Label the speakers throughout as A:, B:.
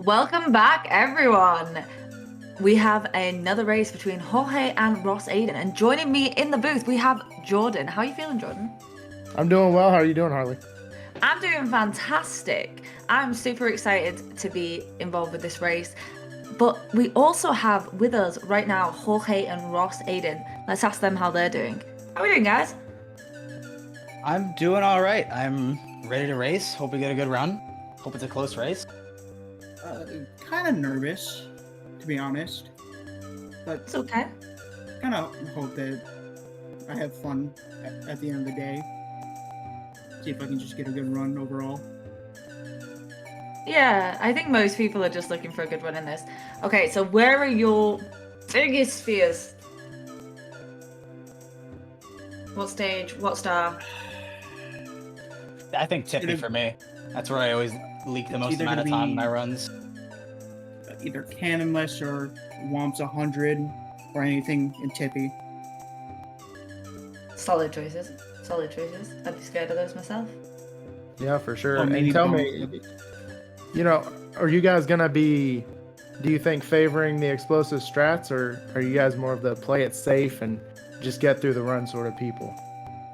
A: Welcome back, everyone. We have another race between Horhay and Ross Aiden, and joining me in the booth, we have Jordan. How are you feeling, Jordan?
B: I'm doing well. How are you doing, Harley?
A: I'm doing fantastic. I'm super excited to be involved with this race. But we also have with us right now Jorge and Ross Aiden. Let's ask them how they're doing. How are we doing, guys?
C: I'm doing all right. I'm ready to race. Hope we get a good run. Hope it's a close race.
D: Kind of nervous, to be honest, but
A: It's okay.
D: kind of hope that I have fun at the end of the day. See if I can just get a good run overall.
A: Yeah, I think most people are just looking for a good run in this. Okay, so where are your biggest fears? What stage? What star?
C: I think Tippy for me. That's where I always leak the most
D: either
C: amount of
D: gonna
C: time in
D: be-
C: my runs.
D: Either Cannonless or Womps 100 or anything in Tippy.
A: Solid choices. Solid choices. I'd be scared of those myself.
B: Yeah, for sure.
D: Or maybe
B: And tell
D: Bump.
B: me, are you guys gonna be? Do you think favoring the explosive strats, or are you guys more of the play it safe and just get through the run sort of people?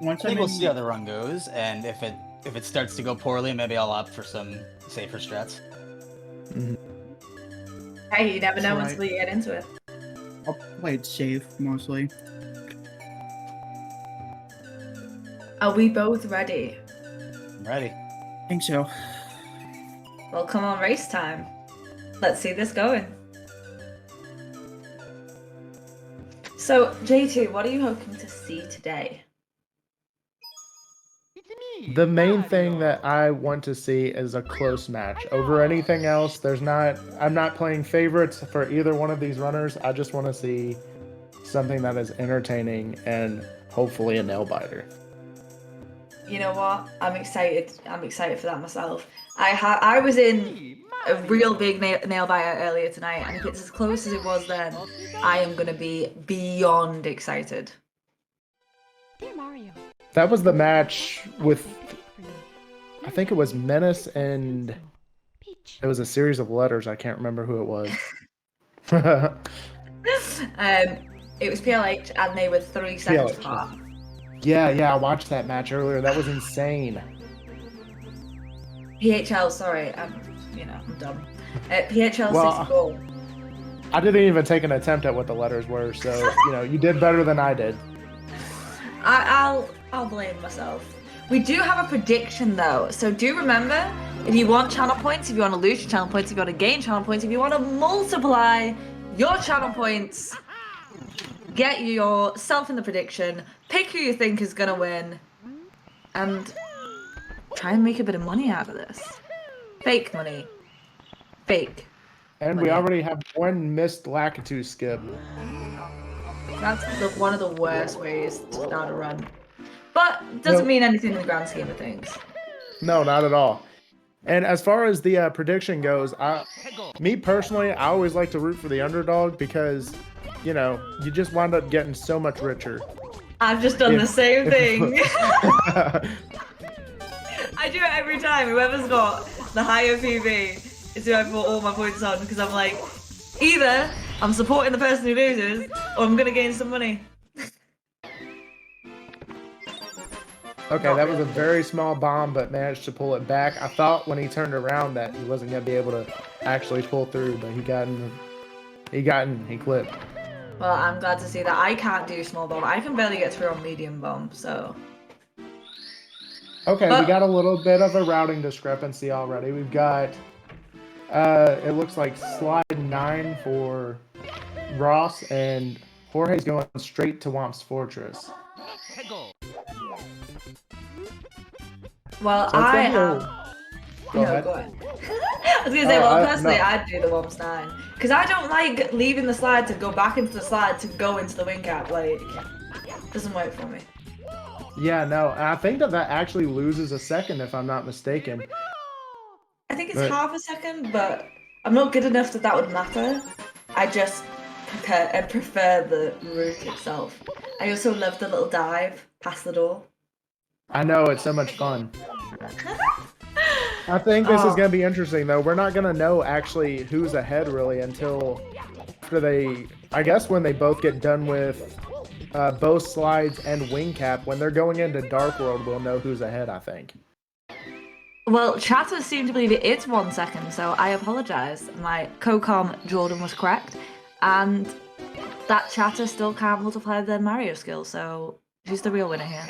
D: Once
C: I think
D: I'm
C: we'll
D: in,
C: see how the run goes, and if it starts to go poorly, maybe I'll opt for some safer strats.
A: Hey, you never know
D: Right.
A: until you get into it.
D: I'll play it safe mostly.
A: Are we both ready?
C: I'm ready.
D: I think so.
A: Well, come on, race time. Let's see this going. So, J2, what are you hoping to see today?
B: The main thing that I want to see is a close match. Over anything else, I'm not playing favorites for either one of these runners. I just want to see something that is entertaining and hopefully a nail biter.
A: You know what? I'm excited. I'm excited for that myself. I was in a real big nail biter earlier tonight, and if it's as close as it was then, I am gonna be beyond excited.
E: Dear Mario,
B: That was the match with, I think it was Menace, and
E: Peach.
B: it was a series of letters. I can't remember who it was.
A: It was PLH, and they were 3 seconds
B: PLH,
A: apart.
B: Yeah, I watched that match earlier. That was insane.
A: PHL, sorry, I'm dumb. PHL
B: Well,
A: 64.
B: I didn't even take an attempt at what the letters were, so you did better than I did.
A: I'll blame myself. We do have a prediction though, so do remember, if you want channel points, if you want to lose your channel points, if you want to gain channel points, if you want to multiply your channel points, get yourself in the prediction, pick who you think is gonna win, and try and make a bit of money out of this. Fake money. Fake.
B: And we already have one missed Lakitu skip.
A: That's one of the worst ways to start a run. But doesn't mean anything in the grand scheme of things.
B: No, not at all. And as far as the prediction goes, me personally, I always like to root for the underdog because, you just wind up getting so much richer.
A: I've just done the same thing. I do it every time. Whoever's got the higher PV is who I put all my points on because I'm like, either I'm supporting the person who loses or I'm gonna gain some money.
B: Okay, that was a very small bomb, but managed to pull it back. I thought when he turned around that he wasn't gonna be able to actually pull through, but he clipped.
A: Well, I'm glad to see that. I can't do small bomb. I can barely get through on medium bomb, so.
B: Okay,
A: But-
B: we got a little bit of a routing discrepancy already. We've got, it looks like slide 9 for Ross, and Jorge's going straight to Womp's Fortress.
A: Well,
B: So it's
A: I
B: gonna be a-
A: have.
B: Go ahead.
A: Go on. I was gonna say, well, personally,
B: no.
A: I'd do the Womps 9 because I don't like leaving the slide to go back into the slide to go into the wing cap. Like, doesn't work for me.
B: Yeah, no, and I think that actually loses a second if I'm not mistaken.
A: I think it's
B: Right.
A: half a second, but I'm not good enough that would matter. I just prefer the route itself. I also love the little dive past the door.
B: I know, it's so much fun. I think this is
A: Oh.
B: going to be interesting, though. We're not going to know actually who's ahead really until after they, I guess, when they both get done with both slides and wing cap. When they're going into Dark World, we'll know who's ahead, I think.
A: Well, chatter seemed to believe it is 1 second, so I apologise. My co-com Jordan was correct, and that chatter still can't multiply their Mario skill, so who's the real winner here?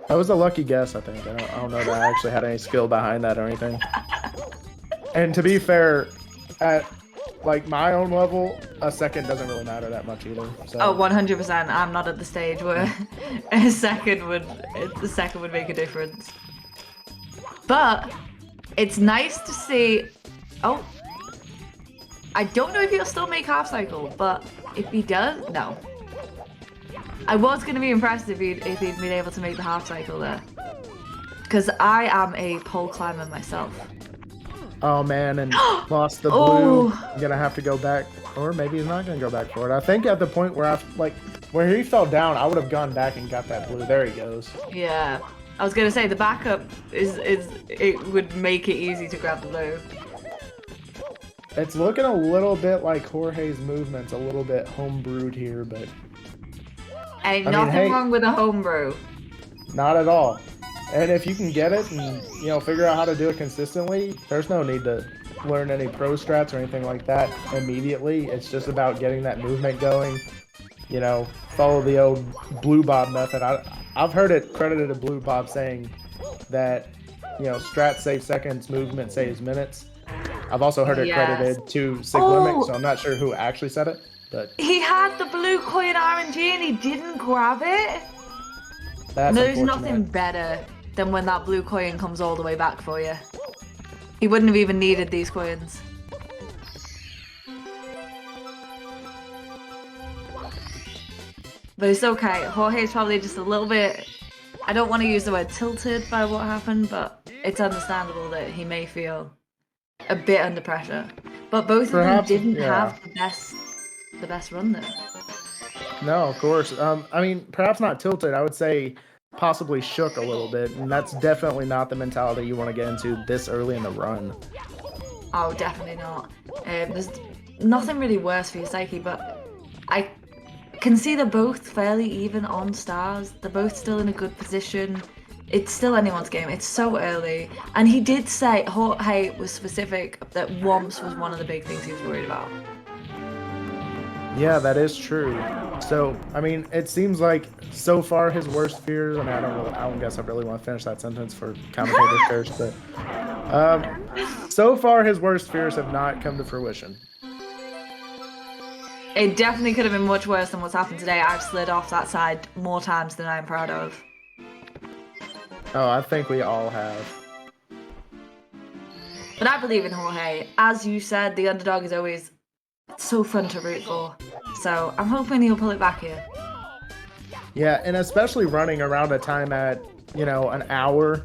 B: That was a lucky guess, I think. I don't know that I actually had any skill behind that or anything. And to be fair, at like my own level, a second doesn't really matter that much either. So.
A: Oh, 100%. I'm not at the stage where a second would make a difference. But it's nice to see. Oh, I don't know if he'll still make half cycle, but if he does, no. I was going to be impressed if he'd been able to make the half cycle there, because I am a pole climber myself.
B: Oh man, and lost the blue.
A: Oh.
B: I'm gonna have to go back, or maybe he's not gonna go back for it. I think at the point where where he fell down, I would have gone back and got that blue. There he goes.
A: Yeah, I was going to say the backup is it would make it easy to grab the blue.
B: It's looking a little bit like Horhay's movements, a little bit homebrewed here, but
A: Ain't
B: I mean,
A: nothing
B: hey.
A: wrong with a homebrew.
B: not at all. And if you can get it and figure out how to do it consistently, there's no need to learn any pro strats or anything like that immediately. It's just about getting that movement going. Follow the old Blue Bob method. I've heard it credited to Blue Bob saying that strats save seconds, movement saves minutes. I've also heard it
A: Yes.
B: credited to Siglimmic,
A: Oh.
B: so I'm not sure who actually said it, but
A: He had the blue coin RNG and he didn't grab it.
B: that's
A: There's
B: unfortunate.
A: nothing better than when that blue coin comes all the way back for you. He wouldn't have even needed these coins. But it's okay. Jorge's probably just a little bit... I don't want to use the word tilted by what happened, but it's understandable that he may feel a bit under pressure. But both
B: Perhaps,
A: of them didn't
B: yeah.
A: have the best run there.
B: No, of course. I mean, perhaps not tilted. I would say possibly shook a little bit, and that's definitely not the mentality you want to get into this early in the run.
A: Oh, definitely not. There's nothing really worse for your psyche, but I can see they're both fairly even on stars. They're both still in a good position. It's still anyone's game. It's so early. And he did say, Horhay was specific, that Womps was one of the big things he was worried about.
B: Yeah, that is true. So, I mean, it seems like so far his worst fears. I mean, I don't guess I really want to finish that sentence for commentator's curse, but so far his worst fears have not come to fruition.
A: It definitely could have been much worse than what's happened today. I've slid off that side more times than I'm proud of.
B: Oh, I think we all have.
A: But I believe in Horhay. As you said, the underdog is always so fun to root for. So I'm hoping he'll pull it back here.
B: Yeah, and especially running around a time at, an hour,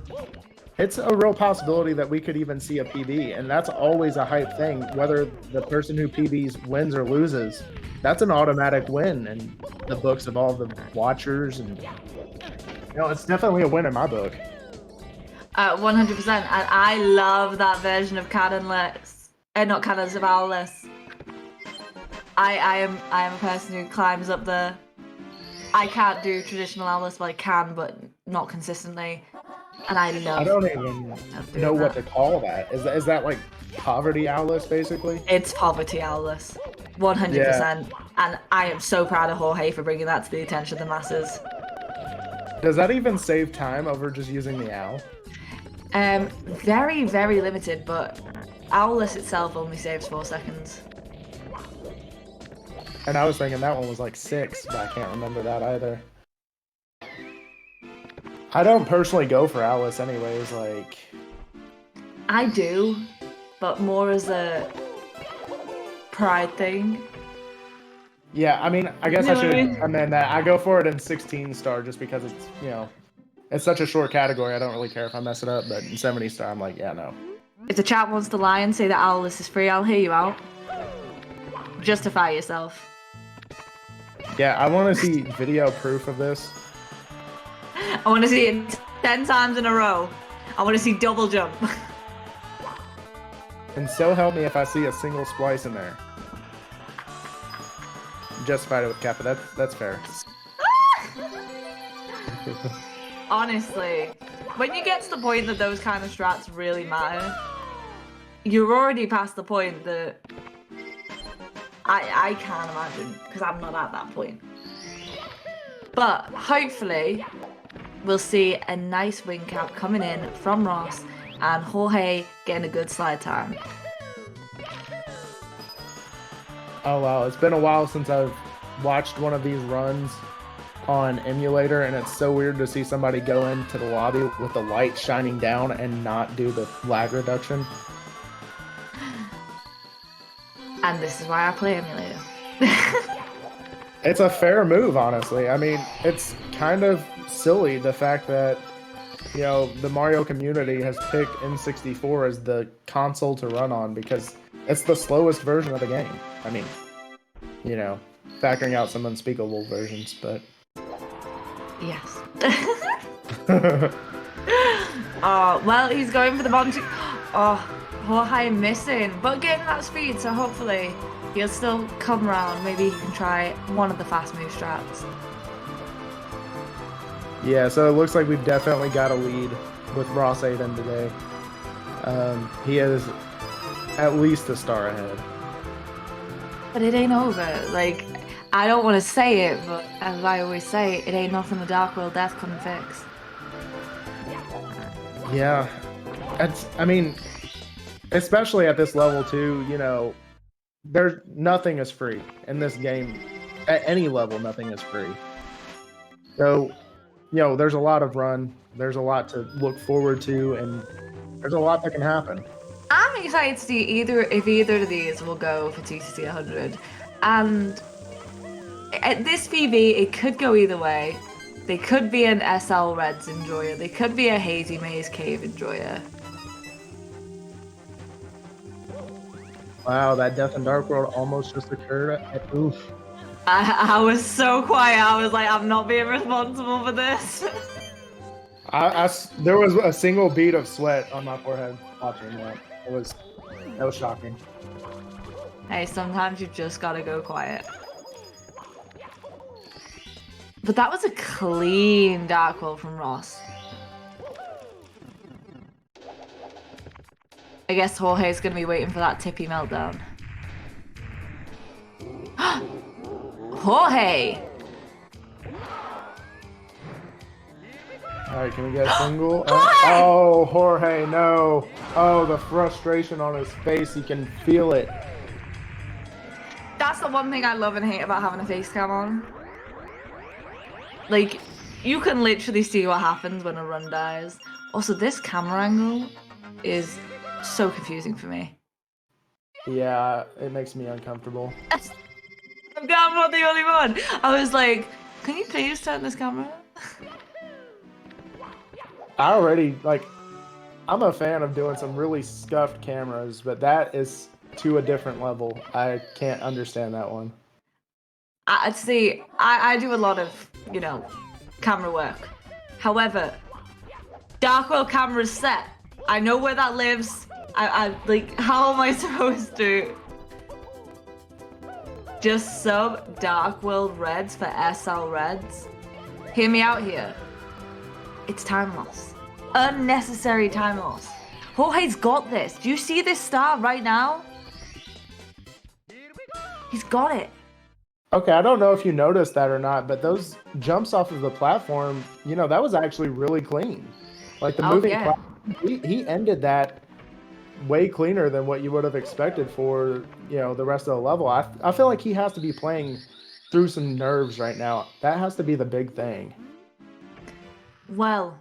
B: it's a real possibility that we could even see a PB, and that's always a hype thing. Whether the person who PBs wins or loses, that's an automatic win in the books of all the watchers, and it's definitely a win in my book.
A: 100%. And I love that version of Cannonless. Not Cannonless, of Owlless. I am a person who climbs up the... I can't do traditional Owlless, well I can, but not consistently. And I love...
B: I don't even know what to call that. Is that like poverty Owlless, basically?
A: It's poverty Owlless. 100%.
B: Yeah.
A: And I am so proud of Horhay for bringing that to the attention of the masses.
B: Does that even save time over just using the owl?
A: Very, very limited, but Owlless itself only saves 4 seconds.
B: And I was thinking that one was like 6, but I can't remember that either. I don't personally go for Alice anyways, like...
A: I do, but more as a pride thing.
B: Yeah, I mean, I guess
A: You
B: I
A: know what
B: should
A: I mean?
B: amend that. I go for it in 16 star just because it's, it's such a short category. I don't really care if I mess it up, but in 70 star, I'm like, yeah, no.
A: If the chat wants to lie and say that Owlless is free, I'll hear you out. Justify yourself.
B: Yeah, I want to see video proof of this.
A: I want to see it 10 times in a row. I want to see double jump.
B: And so help me if I see a single splice in there. Justified it with Kappa. That's fair.
A: Honestly, when you get to the point that those kind of strats really matter, you're already past the point that I can't imagine, because I'm not at that point. But hopefully, we'll see a nice wing cap coming in from Ross and Horhay getting a good slide time.
B: Oh wow, it's been a while since I've watched one of these runs on emulator, and it's so weird to see somebody go into the lobby with the light shining down and not do the lag reduction.
A: And this is why I play emulator.
B: It's a fair move, honestly. I mean, it's kind of silly the fact that, you know, the Mario community has picked N64 as the console to run on because it's the slowest version of the game. I mean, you know, factoring out some unspeakable versions, but...
A: Yes. Oh, well, he's going for the bottom two. Oh, Horhay missing, but getting that speed, so hopefully he'll still come around. Maybe he can try one of the fast move strats.
B: Yeah, so it looks like we've definitely got a lead with Ross Aiden today. He is at least a star ahead.
A: But it ain't over. Like, I don't want to say it, but as I always say, it ain't nothing the Dark World Death couldn't fix.
B: Yeah, I mean, especially at this level too, you know, nothing is free in this game. At any level, nothing is free. So, you know, there's a lot of run, there's a lot to look forward to, and there's a lot that can happen.
A: I'm excited to see if either of these will go for TCC 100. And at this VV, it could go either way. They could be an SL Reds enjoyer. They could be a Hazy Maze Cave enjoyer.
B: Wow, that Death and Dark World almost just occurred. Oof.
A: I was so quiet. I was like, I'm not being responsible for this.
B: There was a single bead of sweat on my forehead watching that. That was shocking.
A: Hey, sometimes you've just got to go quiet. But that was a clean Dark World from Ross. I guess Jorge's going to be waiting for that tippy meltdown. Horhay!
B: Alright, can we get a single? Oh, Horhay, no. Oh, the frustration on his face. You can feel it.
A: That's the one thing I love and hate about having a face cam on. Like, you can literally see what happens when a run dies. Also, this camera angle is so confusing for me.
B: Yeah, it makes me uncomfortable.
A: I'm not the only one. I was like, can you please turn this camera?
B: I already, like, I'm a fan of doing some really scuffed cameras, but that is to a different level. I can't understand that one.
A: See, I do a lot of, you know, camera work. However, Dark World camera's set. I know where that lives. I like, how am I supposed to just sub Dark World Reds for SL Reds? Hear me out here. It's time loss. Unnecessary time loss. Jorge's got this. Do you see this star right now? He's got it.
B: Okay, I don't know if you noticed that or not, but those jumps off of the platform, you know, that was actually really clean. Like the moving platform, he ended that way cleaner than what you would have expected for, you know, the rest of the level. I feel like he has to be playing through some nerves right now. That has to be the big thing.
A: Well,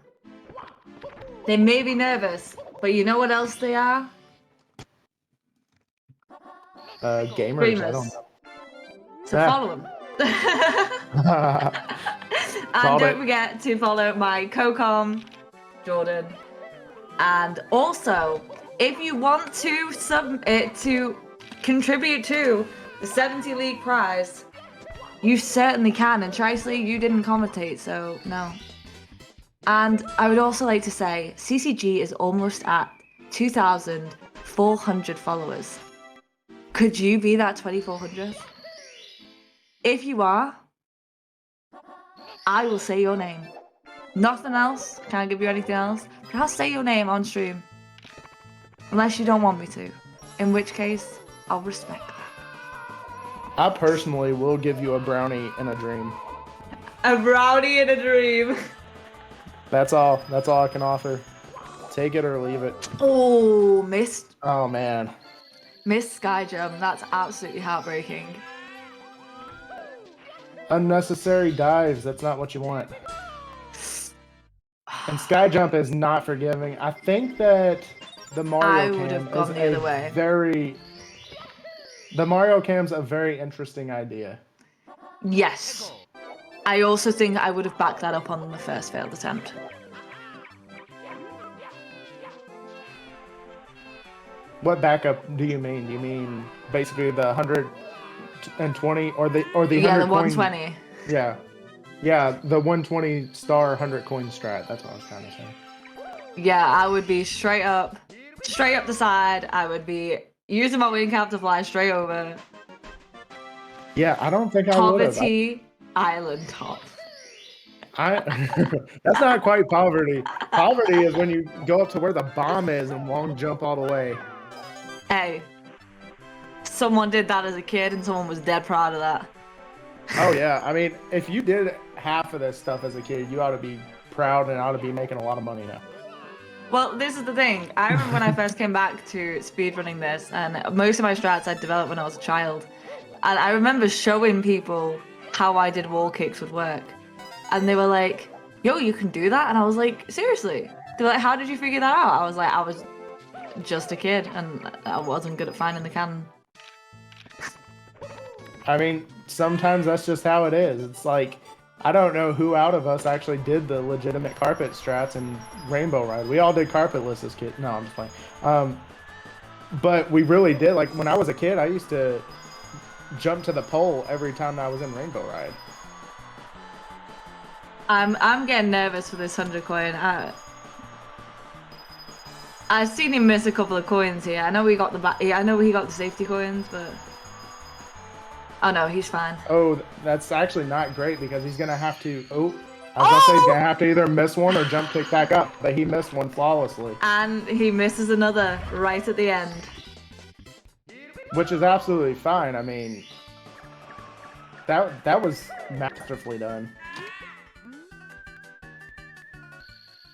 A: they may be nervous, but you know what else they are?
B: Gamers, I don't know.
A: So follow them. And don't forget to follow my co-com, Jordan. And also, if you want to contribute to the 70 League prize, you certainly can. And Trice League, you didn't commentate, so no. And I would also like to say, CCG is almost at 2,000 2,400 followers. Could you be that 2,400th? If you are, I will say your name. Nothing else. Can't give you anything else. But I'll say your name on stream. Unless you don't want me to. In which case, I'll respect that.
B: I personally will give you a brownie in a dream.
A: A brownie in a dream.
B: That's all. That's all I can offer. Take it or leave it.
A: Oh, missed.
B: Oh man.
A: Missed sky jump. That's absolutely heartbreaking.
B: Unnecessary dives. That's not what you want. And sky jump is not forgiving. I think that the
A: I
B: Mario
A: would
B: cam
A: have gone
B: is
A: the other way.
B: The Mario cam's a very interesting idea.
A: Yes. I also think I would have backed that up on the first failed attempt.
B: What backup do you mean? Do you mean basically the 120 or the 100
A: Yeah, the
B: coin?
A: 120.
B: Yeah. Yeah, the 120 star 100 coin strat. That's what I was trying to say.
A: Yeah, I would be straight up the side. I would be using my wing cap to fly straight over.
B: Yeah, I don't think I would have.
A: Poverty Island top.
B: That's not quite poverty. Poverty is when you go up to where the bomb is and long jump all the way.
A: Hey, someone did that as a kid and someone was dead proud of that.
B: Oh yeah, I mean, if you did half of this stuff as a kid, you ought to be proud and ought to be making a lot of money now.
A: Well, this is the thing. I remember when I first came back to speedrunning this, and most of my strats I'd developed when I was a child. And I remember showing people how I did wall kicks would work. And they were like, yo, you can do that? And I was like, seriously? They were like, how did you figure that out? I was like, I was just a kid and I wasn't good at finding the cannon.
B: I mean, sometimes that's just how it is. It's like, I don't know who out of us actually did the legitimate carpet strats in Rainbow Ride. We all did carpetless as kids. No, I'm just playing. But we really did. Like, when I was a kid, I used to jump to the pole every time I was in Rainbow Ride.
A: I'm getting nervous for this 100 coin. I've seen him miss a couple of coins here. I know he got I know he got the safety coins, but oh no, he's fine.
B: Oh, that's actually not great because he's gonna have to. Oh, I was gonna say he's gonna have to either miss one or jump kick back up, but he missed one flawlessly.
A: And he misses another right at the end.
B: Which is absolutely fine. I mean, that was masterfully done.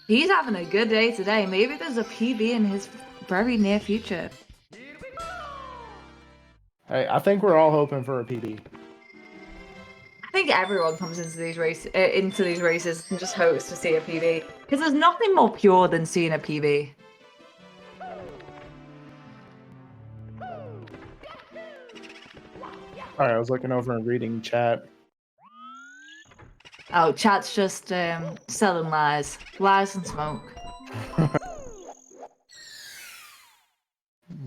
A: He's having a good day today. Maybe there's a PB in his very near future.
B: Hey, I think we're all hoping for a PB.
A: I think everyone comes into these races and just hopes to see a PB because there's nothing more pure than seeing a PB.
B: All right, I was looking over and reading chat.
A: Oh, chat's just selling lies and smoke.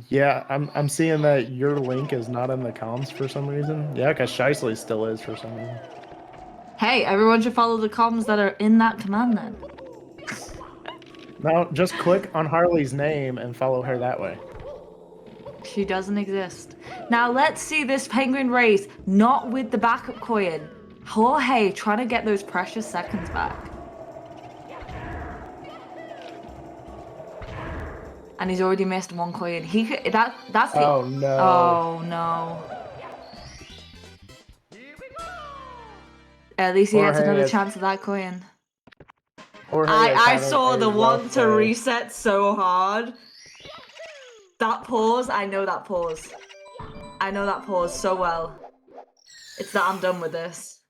B: Yeah, I'm seeing that your link is not in the comms for some reason. Yeah, because Shicely still is for some reason.
A: Hey, everyone should follow the comms that are in that command then.
B: Now, just click on Harley's name and follow her that way.
A: She doesn't exist. Now let's see this penguin race, not with the backup coin. Horhay trying to get those precious seconds back. And he's already missed one coin. He could, that's the,
B: Oh no.
A: Oh no. At least he has
B: Jorge
A: another
B: is-
A: chance at that coin.
B: Jorge
A: I
B: is having
A: saw
B: a
A: the
B: rough
A: one to
B: day.
A: reset so hard. That pause, I know that pause. I know that pause so well. It's that I'm done with this.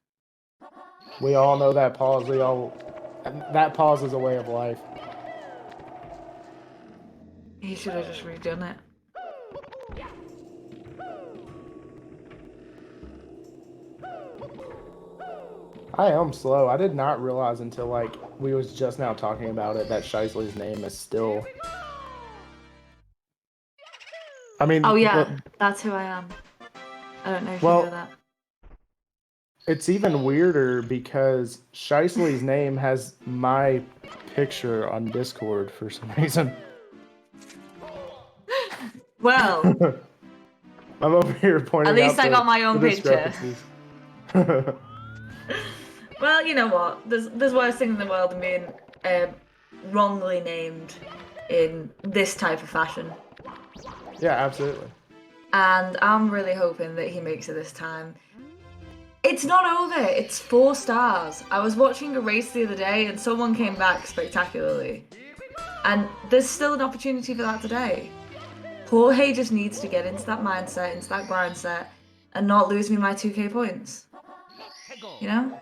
B: We all know that pause. That pause is a way of life.
A: He should have just redone it.
B: I am slow. I did not realize until like we was just now talking about it that Shicely's name is still. I mean,
A: Oh yeah, that's who I am. I don't know if you know that.
B: It's even weirder because Shicely's name has my picture on Discord for some reason.
A: Well,
B: I'm over here pointing
A: at least
B: out
A: I got my own
B: the
A: picture.
B: discrepancies.
A: Well, you know what? There's worse thing in the world than being wrongly named in this type of fashion.
B: Yeah, absolutely.
A: And I'm really hoping that he makes it this time. It's not over. It's 4 stars. I was watching a race the other day and someone came back spectacularly. And there's still an opportunity for that today. Horhay just needs to get into that mindset, into that grind set, and not lose me my 2k points. You know?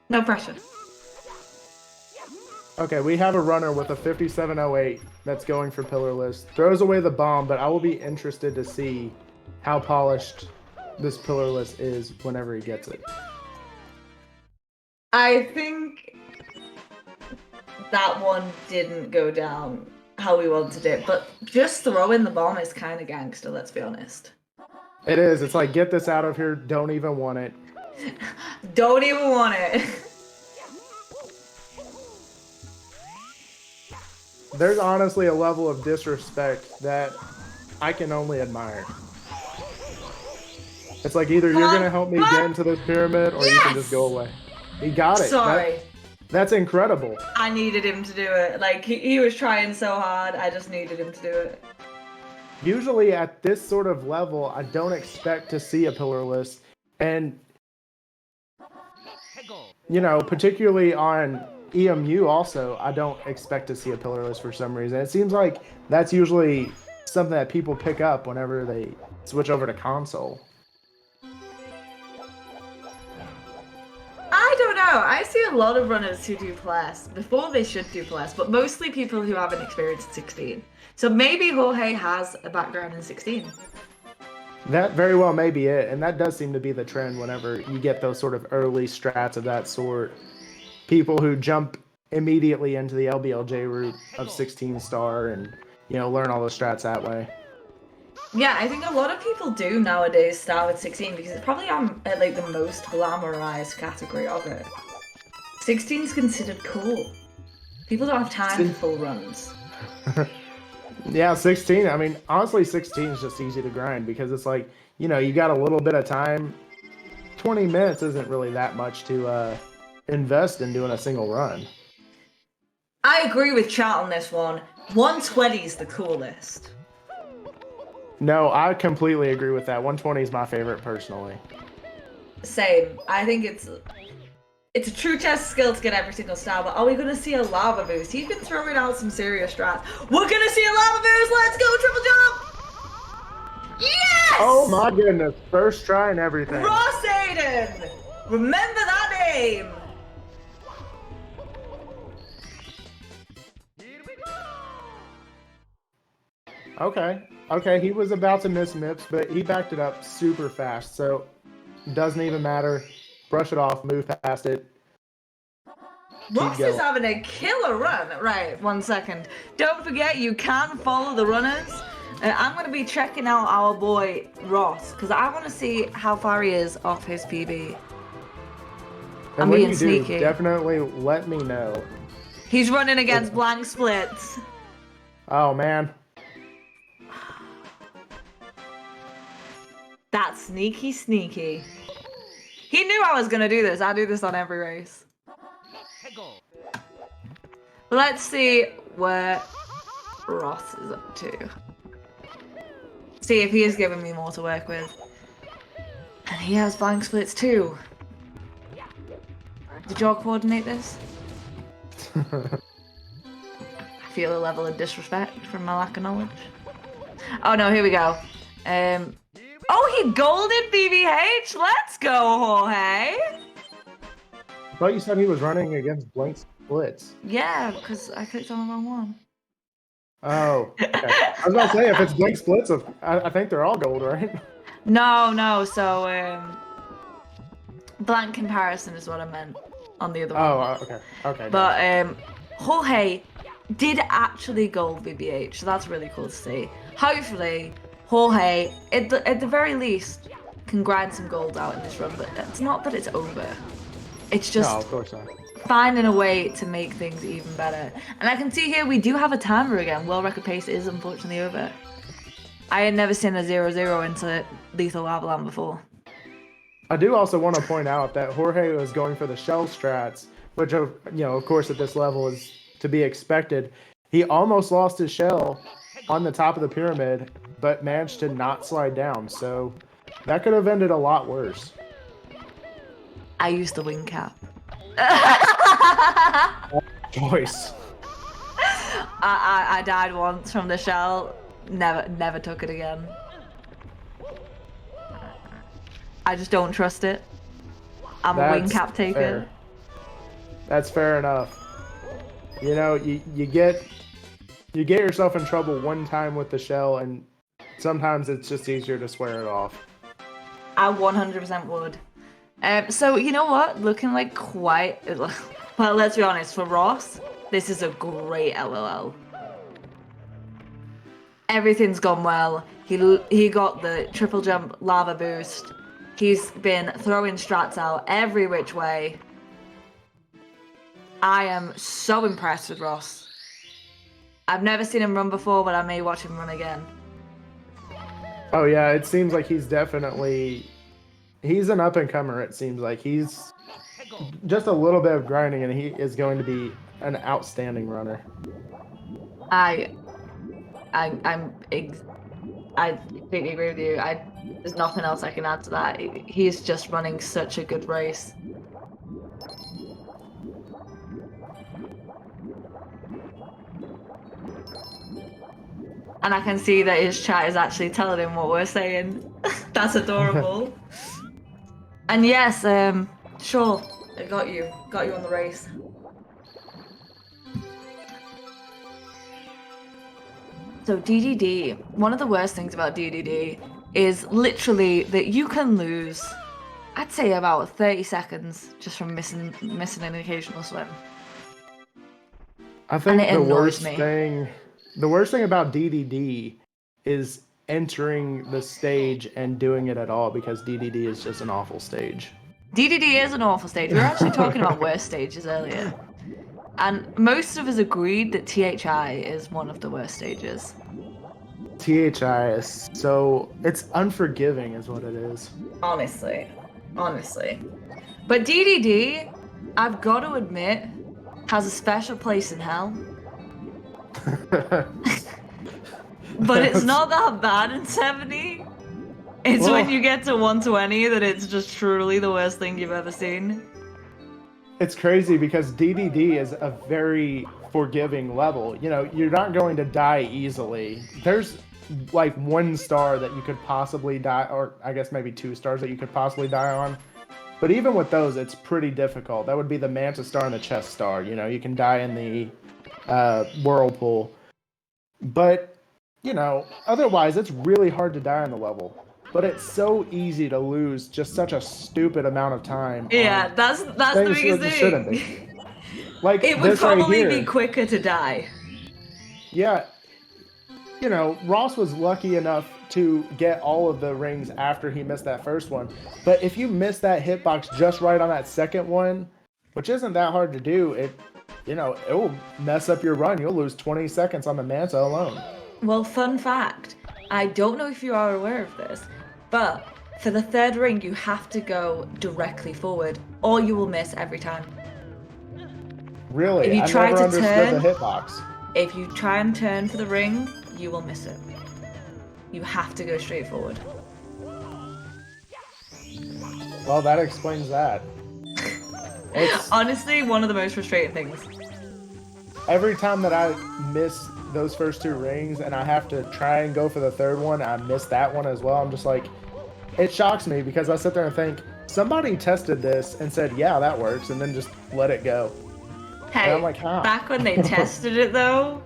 A: No pressure.
B: Okay, we have a runner with a 5708 that's going for pillarless. Throws away the bomb, but I will be interested to see how polished this pillarless is whenever he gets it.
A: I think that one didn't go down how we wanted it, but just throwing the bomb is kind of gangster, let's be honest.
B: It is. It's like, get this out of here. Don't even want it.
A: Don't even want it.
B: There's honestly a level of disrespect that I can only admire. It's like either you're going to help me get into this pyramid or you can just go away. He got it.
A: Sorry.
B: That's incredible.
A: I needed him to do it. Like, he was trying so hard, I just needed him to do it.
B: Usually at this sort of level, I don't expect to see a pillarless. And, you know, particularly on EMU also, I don't expect to see a pillarless for some reason. It seems like that's usually something that people pick up whenever they switch over to console.
A: I don't know. I see a lot of runners who do plus before they should do plus, but mostly people who haven't experienced 16. So maybe Horhay has a background in 16.
B: That very well may be it, and that does seem to be the trend whenever you get those sort of early strats of that sort. People who jump immediately into the LBLJ route of 16 star and, you know, learn all those strats that way.
A: Yeah, I think a lot of people do nowadays start with 16 because it's probably at like the most glamorized category of it. 16 is considered cool. People don't have time for full runs.
B: Yeah, 16. I mean, honestly, 16 is just easy to grind because it's like, you know, you got a little bit of time. 20 minutes isn't really that much to invest in doing a single run.
A: I agree with chat on this one. 120 is the coolest.
B: No, I completely agree with that. 120 is my favorite personally.
A: Same. I think it's a true test of skill to get every single star, but are we going to see a lava boost? He's been throwing out some serious strats. We're going to see a lava boost! Let's go, triple jump! Yes!
B: Oh my goodness. First try and everything.
A: Ross Aiden! Remember that name!
B: Okay, he was about to miss MIPS, but he backed it up super fast, so doesn't even matter. Brush it off, move past it.
A: Ross is having a killer run. Right, 1 second. Don't forget, you can follow the runners. I'm going to be checking out our boy Ross, because I want to see how far he is off his PB.
B: And
A: I'm
B: when
A: being
B: you
A: sneaky.
B: do, definitely let me know.
A: He's running against blank splits.
B: Oh, man.
A: That's sneaky, sneaky. He knew I was going to do this. I do this on every race. Let's see where Ross is up to. See if he is giving me more to work with. And he has blank splits too. Did you all coordinate this? I feel a level of disrespect from my lack of knowledge. Oh no, here we go. Oh, he golded BBH! Let's go, Horhay!
B: I thought you said he was running against blank splits.
A: Yeah, because I clicked on the wrong one.
B: Oh, okay. I was about to say, if it's blank splits, I think they're all gold, right?
A: No, so, blank comparison is what I meant on the other one.
B: Oh, okay.
A: But, Horhay did actually gold BBH, so that's really cool to see. Hopefully, Horhay, at the very least, can grind some gold out in this run, but it's not that it's over. It's just
B: No, of course not.
A: finding a way to make things even better. And I can see here we do have a timer again. World record pace is unfortunately over. I had never seen a 0-0 into Lethal Lava Land before.
B: I do also want to point out that Horhay was going for the shell strats, which, you know, of course, at this level is to be expected. He almost lost his shell on the top of the pyramid, but managed to not slide down. So that could have ended a lot worse.
A: I used the wing cap.
B: Choice.
A: I died once from the shell. Never took it again. I just don't trust it. I'm a wing cap taker.
B: Fair. That's fair enough. You know, you get yourself in trouble one time with the shell, and sometimes it's just easier to swear it off.
A: I 100% would. So you know what? Looking like quite well. Let's be honest. For Ross, this is a great LOL. Everything's gone well. He got the triple jump lava boost. He's been throwing strats out every which way. I am so impressed with Ross. I've never seen him run before, but I may watch him run again.
B: Oh yeah, it seems like he's an up and comer. It seems like he's just a little bit of grinding, and he is going to be an outstanding runner.
A: I completely agree with you. There's nothing else I can add to that. He's just running such a good race. And I can see that his chat is actually telling him what we're saying. That's adorable. And yes, sure, I got you on the race. So DDD, one of the worst things about DDD is literally that you can lose, I'd say about 30 seconds just from missing an occasional swim.
B: I think
A: And it annoys me.
B: The worst thing about DDD is entering the stage and doing it at all, because DDD is just an awful stage.
A: DDD is an awful stage. We were actually talking about worst stages earlier. And most of us agreed that THI is one of the worst stages.
B: THI is it's unforgiving is what it is.
A: Honestly. But DDD, I've got to admit, has a special place in hell. But it's not that bad in 70. It's when you get to 120 that it's just truly the worst thing you've ever seen.
B: It's crazy because DDD is a very forgiving level. You know, you're not going to die easily. There's like 1 star that you could possibly die, or I guess maybe 2 stars that you could possibly die on. But even with those, it's pretty difficult. That would be the Manta star and the chest star. You know, you can die in the whirlpool. But, you know, otherwise, it's really hard to die on the level. But it's so easy to lose just such a stupid amount of time.
A: Yeah, that's the biggest thing.
B: Shouldn't be. Like
A: it would
B: this right
A: probably
B: here.
A: be quicker to die.
B: Yeah. You know, Ross was lucky enough to get all of the rings after he missed that first one. But if you miss that hitbox just right on that second one, which isn't that hard to do, it will mess up your run. You'll lose 20 seconds on the Manta alone.
A: Well, fun fact, I don't know if you are aware of this, but for the 3rd ring, you have to go directly forward, or you will miss every time.
B: Really?
A: If you
B: I
A: try
B: never
A: to
B: understood
A: turn,
B: the hitbox.
A: If you try and turn for the ring, you will miss it. You have to go straight forward.
B: Well, that explains that. It's
A: honestly one of the most frustrating things.
B: Every time that I miss those first 2 rings and I have to try and go for the 3rd one, I miss that one as well. I'm just like, it shocks me because I sit there and think, somebody tested this and said, yeah, that works, and then just let it go.
A: Hey,
B: and I'm like, how?
A: Back when they tested it though,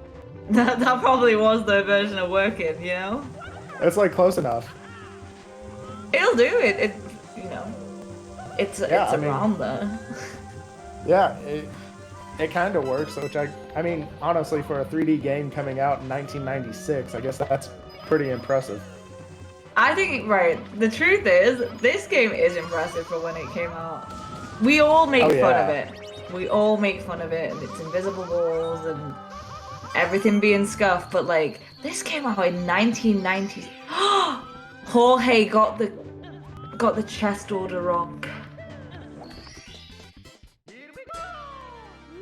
A: that probably was their version of working, you know?
B: It's like close enough.
A: It'll do it. It's around there.
B: Yeah, it kind of works, which I mean, honestly, for a 3D game coming out in 1996, I guess that's pretty impressive.
A: I think, right, the truth is, this game is impressive for when it came out. We all make
B: Oh,
A: fun of
B: yeah.
A: it. We all make fun of it, and it's invisible walls and everything being scuffed. But like, this came out in 1990. Jorge got the chest order wrong.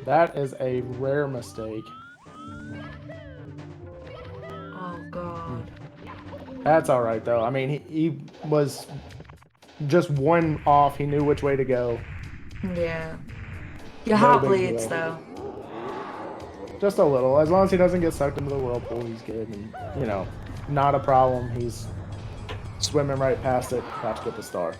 B: That is a rare mistake.
A: Oh god.
B: That's all right though. I mean, he was just one off. He knew which way to go.
A: Yeah. Your
B: No
A: heart
B: big
A: bleeds
B: deal.
A: though.
B: Just a little. As long as he doesn't get sucked into the whirlpool, he's good. And you know, not a problem. He's swimming right past it. About to get the star.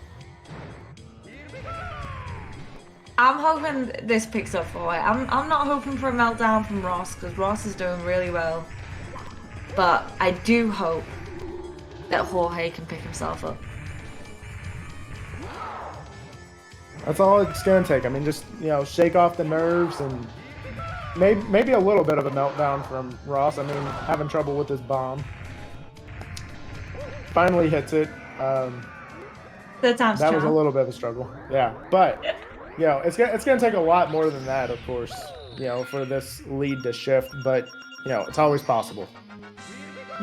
A: I'm hoping this picks up for it. I'm not hoping for a meltdown from Ross because Ross is doing really well. But I do hope that Jorge can pick himself up.
B: That's all it's gonna take. I mean, just shake off the nerves and maybe a little bit of a meltdown from Ross. I mean, having trouble with his bomb. Finally hits it.
A: Third time's
B: That was a
A: charm.
B: little bit of a struggle. Yeah, but it's gonna take a lot more than that, of course. For this lead to shift, but it's always possible.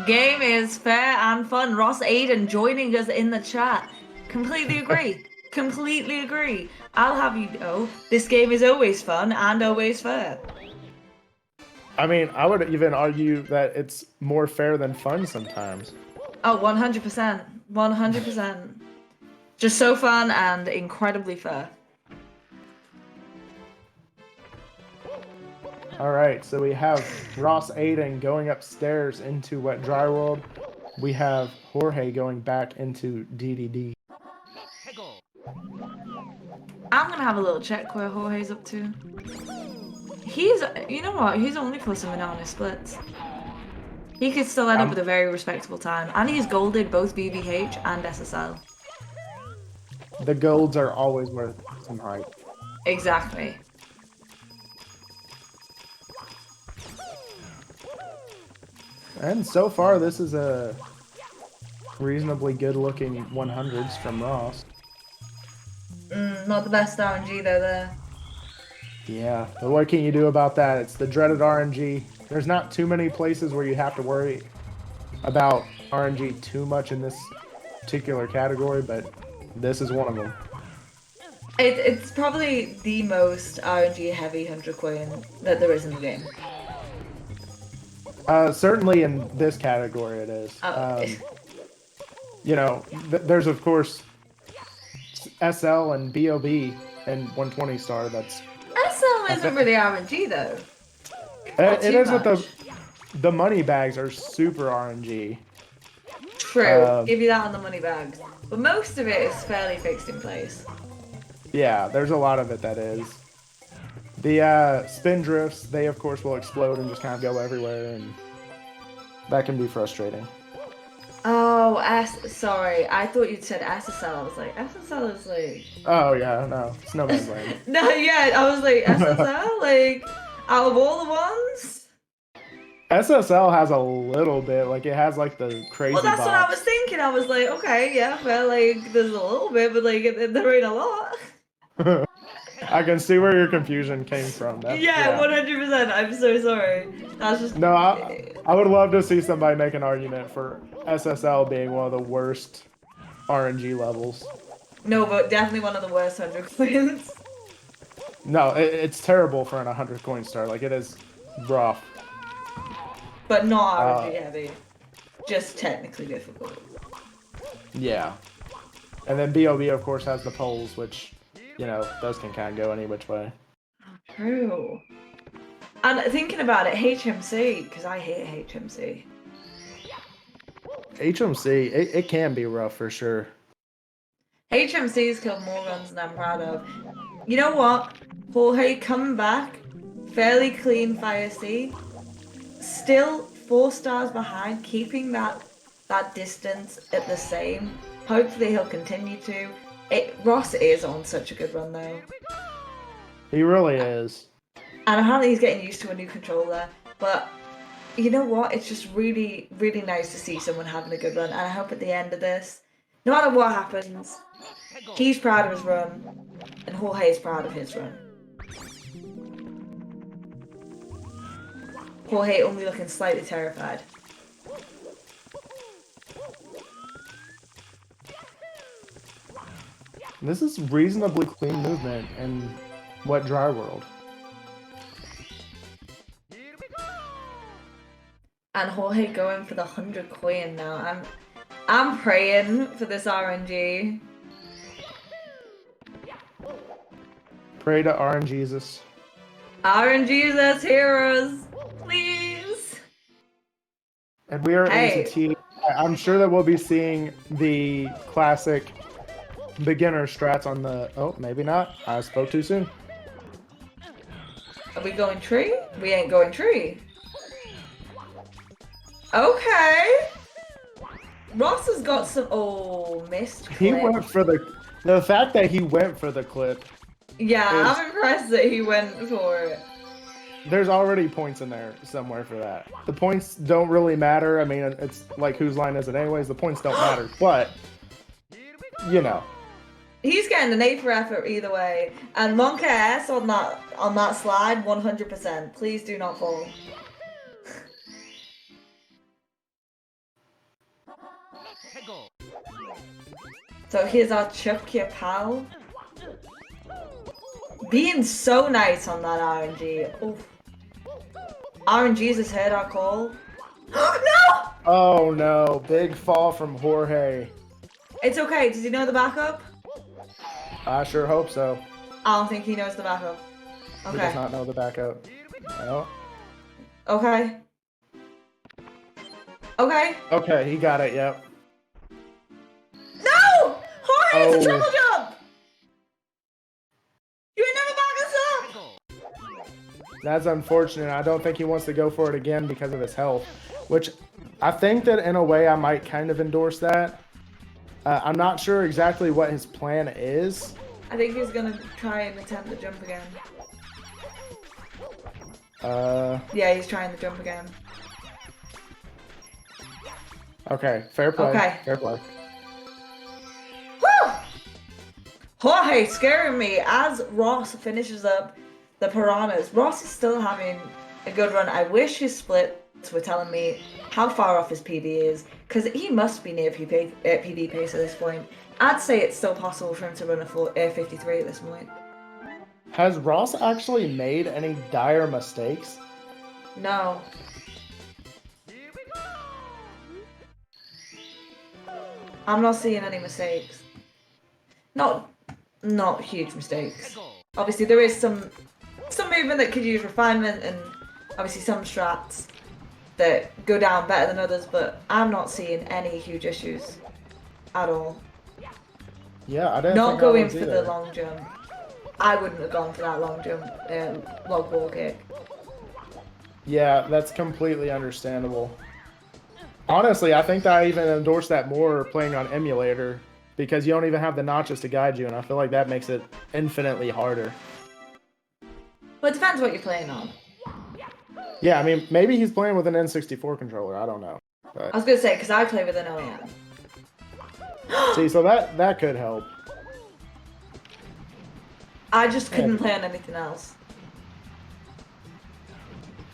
A: Game is fair and fun. Ross Aiden joining us in the chat. Completely agree. Completely agree. I'll have you know, this game is always fun and always fair.
B: I mean, I would even argue that it's more fair than fun sometimes.
A: Oh, 100%. 100%. Just so fun and incredibly fair.
B: All right, so we have Ross Aiden going upstairs into Wet Dry World. We have Jorge going back into DDD.
A: I'm gonna have a little check where Jorge's up to. You know what? He's only plus a on his splits. He could still end up with a very respectable time. And he's golded both VBH and SSL.
B: The golds are always worth some hype.
A: Exactly.
B: And so far, this is a reasonably good-looking 100s from Ross.
A: Not the best RNG though there.
B: Yeah, but what can you do about that? It's the dreaded RNG. There's not too many places where you have to worry about RNG too much in this particular category, but this is one of them.
A: It's probably the most RNG heavy 100 coin that there is in the game.
B: Certainly in this category it is.
A: Oh.
B: There's of course SL and BOB and 120 star. That's
A: SL isn't really RNG though. Not
B: it
A: too
B: is with
A: much.
B: the money bags are super RNG.
A: True, give you that on the money bags. But most of it is fairly fixed in place.
B: Yeah, there's a lot of it that is. The spin drifts, they of course will explode and just kind of go everywhere, and that can be frustrating.
A: Oh, sorry. I thought you'd said SSL. I was like, SSL is like...
B: Oh yeah, no, it's no man's land.
A: No, yeah, I was like, SSL? Like, out of all the ones?
B: SSL has a little bit, like it has like the crazy
A: Well, that's what I
B: box.
A: was thinking. I was like, okay, yeah, well, like, there's a little bit, but like, there ain't a lot.
B: I can see where your confusion came from.
A: Yeah, 100%. I'm so sorry. That's just...
B: No, I would love to see somebody make an argument for SSL being one of the worst RNG levels.
A: No, but definitely one of the worst 100 coins.
B: No, it's terrible for an 100 coin star. Like, it is rough.
A: But not RNG heavy. Just technically difficult.
B: Yeah. And then BOB, of course, has the poles, which, those can kind of go any which way.
A: True. And thinking about it, HMC, because I hate HMC.
B: HMC, it can be rough for sure.
A: HMC's killed more runs than I'm proud of. You know what? Jorge coming back, fairly clean Fire C, still 4 stars behind, keeping that distance at the same. Hopefully he'll continue to. Ross is on such a good run though.
B: He really is.
A: And apparently he's getting used to a new controller. But you know what? It's just really, really nice to see someone having a good run. And I hope at the end of this, No matter what happens, he's proud of his run, and Jorge's proud of his run. Horhay only looking slightly terrified.
B: This is reasonably clean movement in Wet Dry World.
A: And Jorge going for the 100 coin now. I'm praying for this RNG.
B: Pray to RNGesus.
A: RNGesus, heroes, please.
B: And we are
A: Hey.
B: into T. I'm sure that we'll be seeing the classic beginner strats on the. Oh, maybe not. I spoke too soon.
A: Are we going tree? We ain't going tree. Okay. Ross has got some. Oh, missed clip.
B: He went for the fact that he went for the clip.
A: Yeah,
B: is-
A: I'm impressed that he went for it.
B: There's already points in there somewhere for that. The points don't really matter. I mean, it's like whose line is it anyways? The points don't matter, but you know.
A: He's getting an A for effort either way. And Monka S on that slide, 100%. Please do not fall. So here's our Chuck Your Pal. Being so nice on that RNG. Oof. RNG's has heard our call. No!
B: Oh no, big fall from Horhay.
A: It's okay. Does he know the backup?
B: I sure hope so.
A: I don't think he knows the backup.
B: He does
A: Okay.
B: not know the backup. No.
A: Okay. Okay.
B: Okay, he got it, yep.
A: No! Jorge, it's a
B: Oh.
A: triple jump! You ain't never back us up!
B: That's unfortunate. I don't think he wants to go for it again because of his health, which I think that in a way I might kind of endorse that. I'm not sure exactly what his plan is.
A: I think he's gonna try and attempt the jump again. Yeah, he's trying the jump again.
B: Okay, fair play.
A: Okay.
B: Fair play.
A: Woo! Jorge scaring me as Ross finishes up the piranhas. Ross is still having a good run. I wish his splits were telling me how far off his PB is, because he must be near PB pace at this point. I'd say it's still possible for him to run a 53 at this point.
B: Has Ross actually made any dire mistakes?
A: No. I'm not seeing any mistakes. Not huge mistakes. Obviously, there is some movement that could use refinement, and obviously some strats that go down better than others. But I'm not seeing any huge issues at all.
B: Yeah, I didn't.
A: Not
B: think I
A: going
B: was
A: for
B: either.
A: the long jump. I wouldn't have gone for that long jump log wall kick.
B: Yeah, that's completely understandable. Honestly, I think that I even endorse that more playing on emulator because you don't even have the notches to guide you, and I feel like that makes it infinitely harder.
A: But it depends what you're playing on.
B: Yeah, I mean, maybe he's playing with an N64 controller. I don't know.
A: I
B: But
A: was gonna say, because I play with an OEM.
B: see, so that could help.
A: I just couldn't
B: Yeah.
A: play on anything else.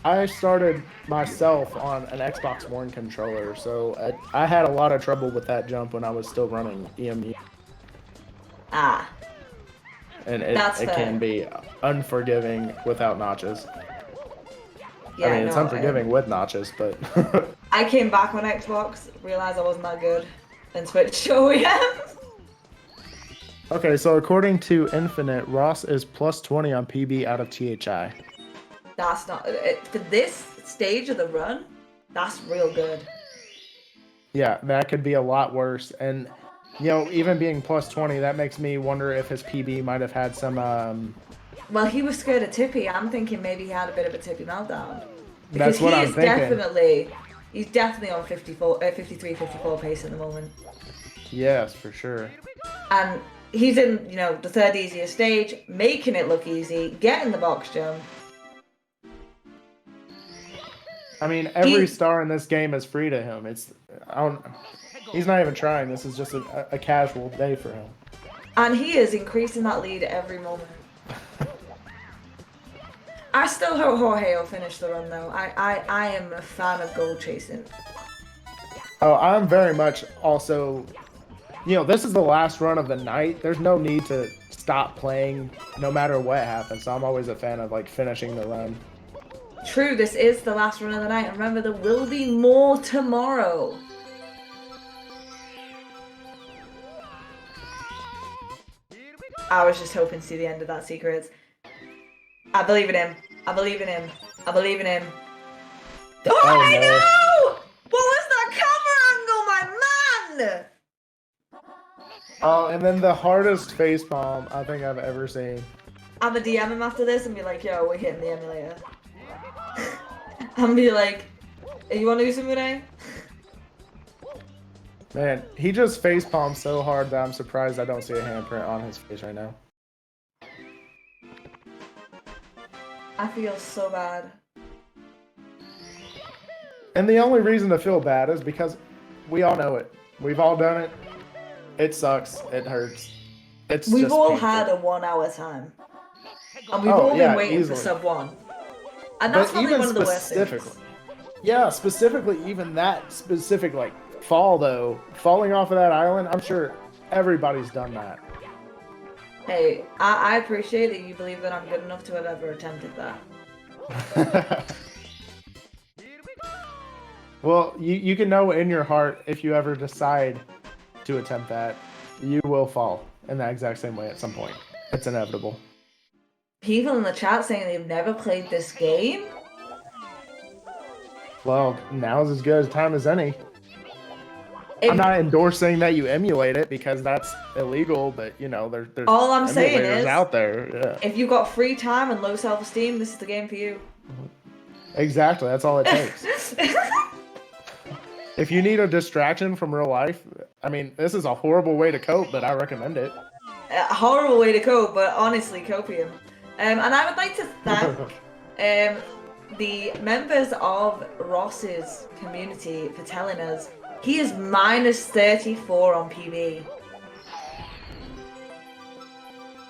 B: I started myself on an Xbox One controller, so I had a lot of trouble with that jump when I was still running EMU,
A: Ah,
B: and it
A: That's fair.
B: can be unforgiving without notches.
A: yeah,
B: I mean, it's
A: no,
B: unforgiving with notches, but
A: I came back on Xbox, realized I wasn't that good, and switched to OEM.
B: okay. So according to Infinite, Ross is plus 20 on PB out of THI.
A: That's not for this stage of the run. That's real good.
B: Yeah, that could be a lot worse, and you know, even being plus 20, that makes me wonder if his PB might have had some.
A: Well, he was scared of Tippy. I'm thinking maybe he had a bit of a Tippy meltdown.
B: That's
A: Because
B: what
A: he
B: I'm
A: is
B: thinking.
A: he's definitely on 53, 54 pace at the moment.
B: Yes, for sure.
A: And he's in, the third easiest stage, making it look easy, getting the box jump.
B: I mean, every
A: He-
B: star in this game is free to him. He's not even trying. This is just a casual day for him.
A: And he is increasing that lead every moment. I still hope Horhay will finish the run though. I am a fan of gold chasing.
B: Oh, I'm very much also, this is the last run of the night. There's no need to stop playing no matter what happens. So I'm always a fan of like finishing the run.
A: True, this is the last run of the night. And remember, there will be more tomorrow. I was just hoping to see the end of that secret. I believe in him. I believe in him. I believe in him. Oh, I
B: no.
A: know! What was that camera angle, my man?
B: Oh, and then the hardest facepalm I think I've ever seen.
A: I'm gonna DM him after this and be like, yo, we're hitting the emulator. I'm gonna be like, hey, you wanna do something today?
B: Man, he just facepalmed so hard that I'm surprised I don't see a handprint on his face right now.
A: I feel so bad.
B: And the only reason to feel bad is because we all know it. We've all done it. It sucks. It hurts.
A: We've
B: just
A: all
B: painful.
A: had a 1 hour time. And we've
B: Oh,
A: all
B: yeah,
A: been waiting
B: easily.
A: for sub 1. And that's
B: But
A: probably
B: even
A: one of the worst things.
B: specifically, yeah, specifically even that specific like fall though, falling off of that island, I'm sure everybody's done that.
A: Hey, I appreciate that you believe that I'm good enough to have ever attempted that.
B: Well, you can know in your heart if you ever decide to attempt that, you will fall in that exact same way at some point. It's inevitable.
A: People in the chat saying they've never played this game?
B: Well, now's as good a time as any.
A: If-
B: I'm not endorsing that you emulate it because that's illegal, but there's
A: All I'm saying
B: emulators
A: is,
B: out there. Yeah.
A: if you've got free time and low self-esteem, this is the game for you.
B: Exactly, that's all it takes. If you need a distraction from real life, I mean, this is a horrible way to cope, but I recommend it.
A: A horrible way to cope, but honestly, copium. And I would like to thank the members of Ross's community for telling us he is minus 34 on PB.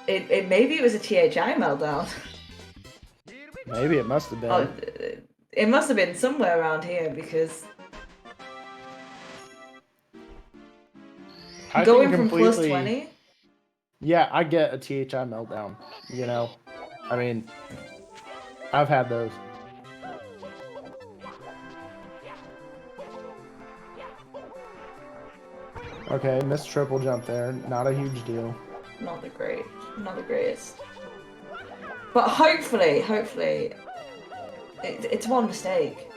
A: Maybe it was a THI meltdown.
B: Maybe it must have been.
A: Oh, it must have been somewhere around here because
B: I
A: going
B: can
A: from plus
B: completely-
A: 20.
B: Yeah, I get a THI meltdown. I mean, I've had those. Okay, missed triple jump there. Not a huge deal.
A: Not the greatest. But hopefully, it's one mistake.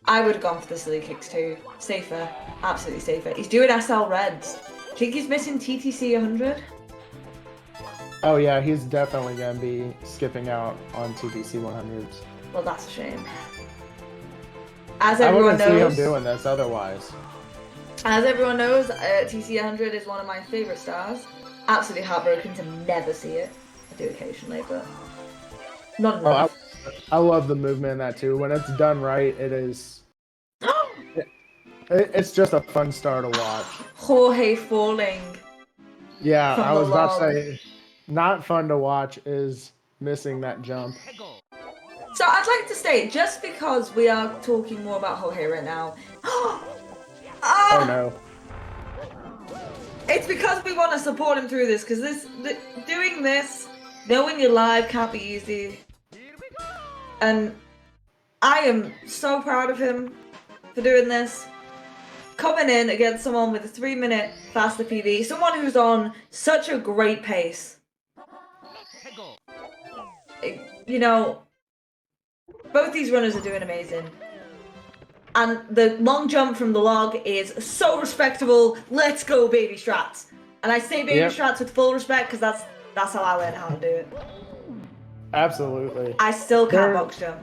A: I would have gone for the silly kicks too. Safer, absolutely safer. He's doing SL Reds. I think he's missing TTC 100.
B: Oh yeah, he's definitely gonna be skipping out on TPC 100s.
A: Well, that's a shame. As
B: I
A: everyone
B: wouldn't see him
A: knows,
B: doing this otherwise.
A: TC 100 is one of my favorite stars. Absolutely heartbroken to never see it. I do occasionally, but not enough.
B: I love the movement in that too. When it's done right, it is. It's just a fun star to watch.
A: Horhay falling.
B: Yeah,
A: From
B: I
A: the
B: was about to
A: log.
B: say, not fun to watch is missing that jump.
A: So I'd like to state, just because we are talking more about Horhay right now,
B: Oh no.
A: it's because we want to support him through this, because doing this, knowing you're live can't be easy. And I am so proud of him for doing this. Coming in against someone with a 3-minute faster PB, someone who's on such a great pace. Both these runners are doing amazing. And the long jump from the log is so respectable. Let's go, baby strats. And I say baby
B: Yep.
A: strats with full respect because that's how I learned how to do it.
B: Absolutely.
A: I still can't
B: There-
A: box jump.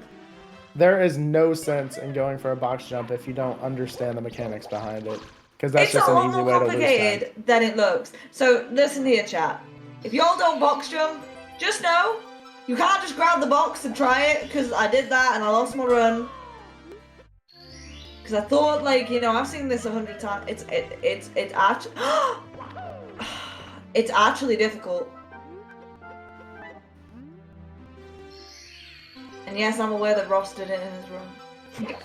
B: There is no sense in going for a box jump if you don't understand the mechanics behind it. Because that's
A: It's
B: just
A: a
B: an
A: lot
B: easy
A: more
B: way to lose time.
A: complicated than it looks. So listen here, chat. If y'all don't box jump, just know you can't just grab the box and try it, because I did that and I lost my run. Because I thought, like, you know, I've seen this 100 times. It's actually, it's actually difficult. And yes, I'm aware that Ross did it in his room.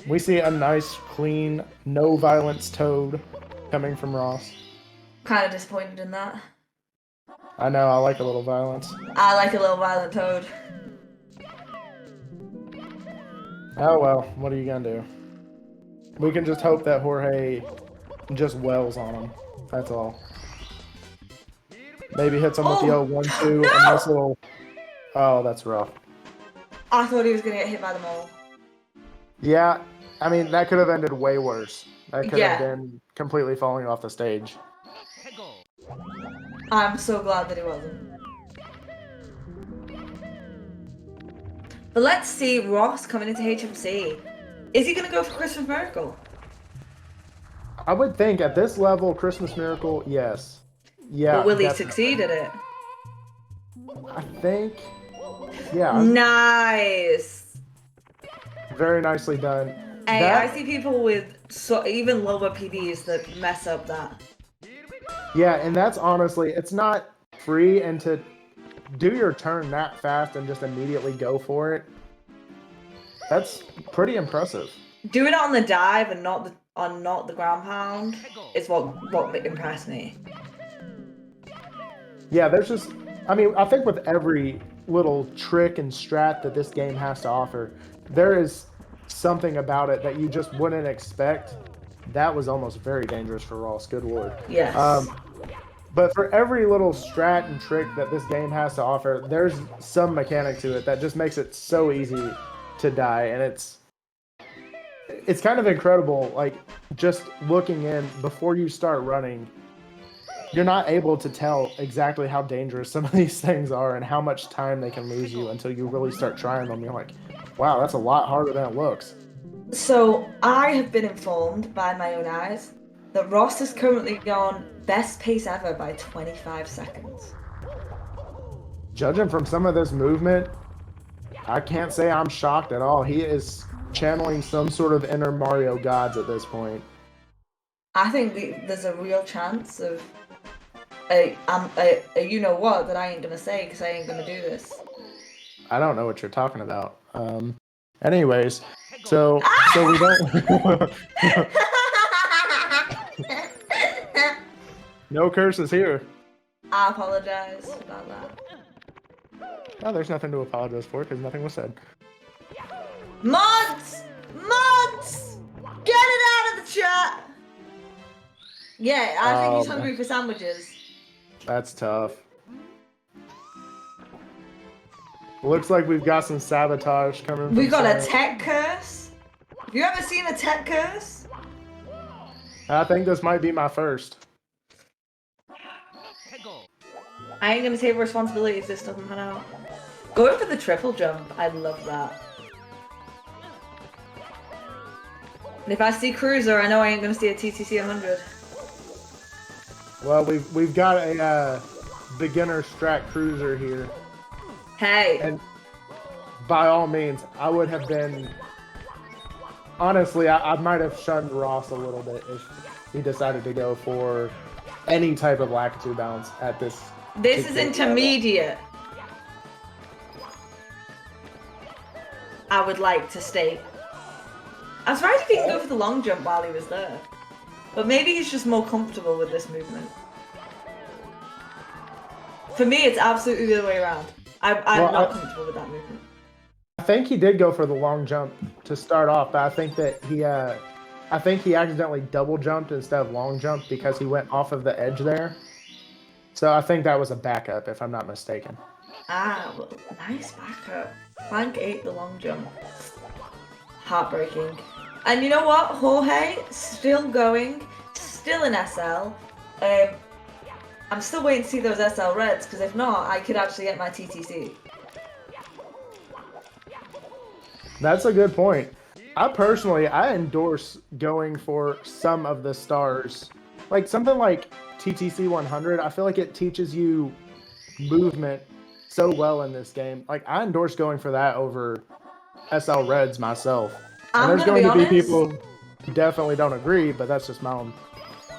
B: We see a nice, clean, no violence Toad coming from Ross.
A: Kind of disappointed in that.
B: I know, I like a little violence.
A: I like a little violent Toad.
B: Oh well, what are you gonna do? We can just hope that Horhay just wells on him. That's all. Maybe hits him with the
A: Oh,
B: 0-1-2
A: no!
B: and this little... Oh, that's rough.
A: I thought he was gonna get hit by the mole.
B: Yeah, I mean, that could have ended way worse. That could have
A: Yeah.
B: been completely falling off the stage.
A: I'm so glad that he wasn't. But let's see Ross coming into HMC. Is he gonna go for Christmas Miracle?
B: I would think at this level, Christmas Miracle, yes. Yeah.
A: But will he
B: definitely.
A: succeed at it?
B: I think. Yeah.
A: Nice.
B: Very nicely done.
A: Hey,
B: That-
A: I see people with even lower PDs that mess up that.
B: Yeah, and that's honestly, it's not free, and to do your turn that fast and just immediately go for it, that's pretty impressive.
A: Doing it on the dive and not the ground pound is what impressed me.
B: Yeah, there's just, I mean, I think with every little trick and strat that this game has to offer, there is something about it that you just wouldn't expect. That was almost very dangerous for Ross, good lord.
A: Yes.
B: But for every little strat and trick that this game has to offer, there's some mechanic to it that just makes it so easy to die, and it's kind of incredible. Like, just looking in before you start running, you're not able to tell exactly how dangerous some of these things are and how much time they can lose you until you really start trying them. You're like, wow, that's a lot harder than it looks.
A: So I have been informed by my own eyes that Ross is currently on best pace ever by 25 seconds.
B: Judging from some of this movement, I can't say I'm shocked at all. He is channeling some sort of inner Mario gods at this point.
A: I think there's a real chance of a you know what that I ain't gonna say because I ain't gonna do this.
B: I don't know what you're talking about. Anyways, so we don't. No curses here.
A: I apologize about that.
B: Oh, there's nothing to apologize for because nothing was said.
A: Mods! Mods! Get it out of the chat! Yeah, I think he's
B: Oh,
A: hungry for sandwiches.
B: That's tough. Looks like we've got some sabotage coming.
A: We
B: from
A: got a
B: Sam.
A: tech curse. Have you ever seen a tech curse?
B: I think this might be my first.
A: I ain't gonna take responsibility if this doesn't pan out. Going for the triple jump, I love that. And if I see Cruiser, I know I ain't gonna see a TTC 100.
B: Well, we've got a beginner strat cruiser here,
A: Hey,
B: and by all means, I would have been. Honestly, I might have shunned Ross a little bit if he decided to go for any type of Lakitu bounce at this.
A: this is intermediate. I would like to state. I was surprised he didn't go for the long jump while he was there. But maybe he's just more comfortable with this movement. For me, it's absolutely the other way around. I'm not comfortable with that movement.
B: I think he did go for the long jump to start off, but I think that he accidentally double jumped instead of long jumped because he went off of the edge there. So I think that was a backup, if I'm not mistaken.
A: Ah, well, nice backup. Plank 8, the long jump. Heartbreaking. And you know what? Horhay, still going, still in SL. I'm still waiting to see those SL Reds, because if not, I could actually get my TTC.
B: That's a good point. I endorse going for some of the stars. Like something like TTC 100, I feel like it teaches you movement so well in this game. Like I endorse going for that over SL Reds myself. And
A: I'm
B: there's
A: gonna
B: going
A: be
B: to be
A: honest.
B: people who definitely don't agree, but that's just my own.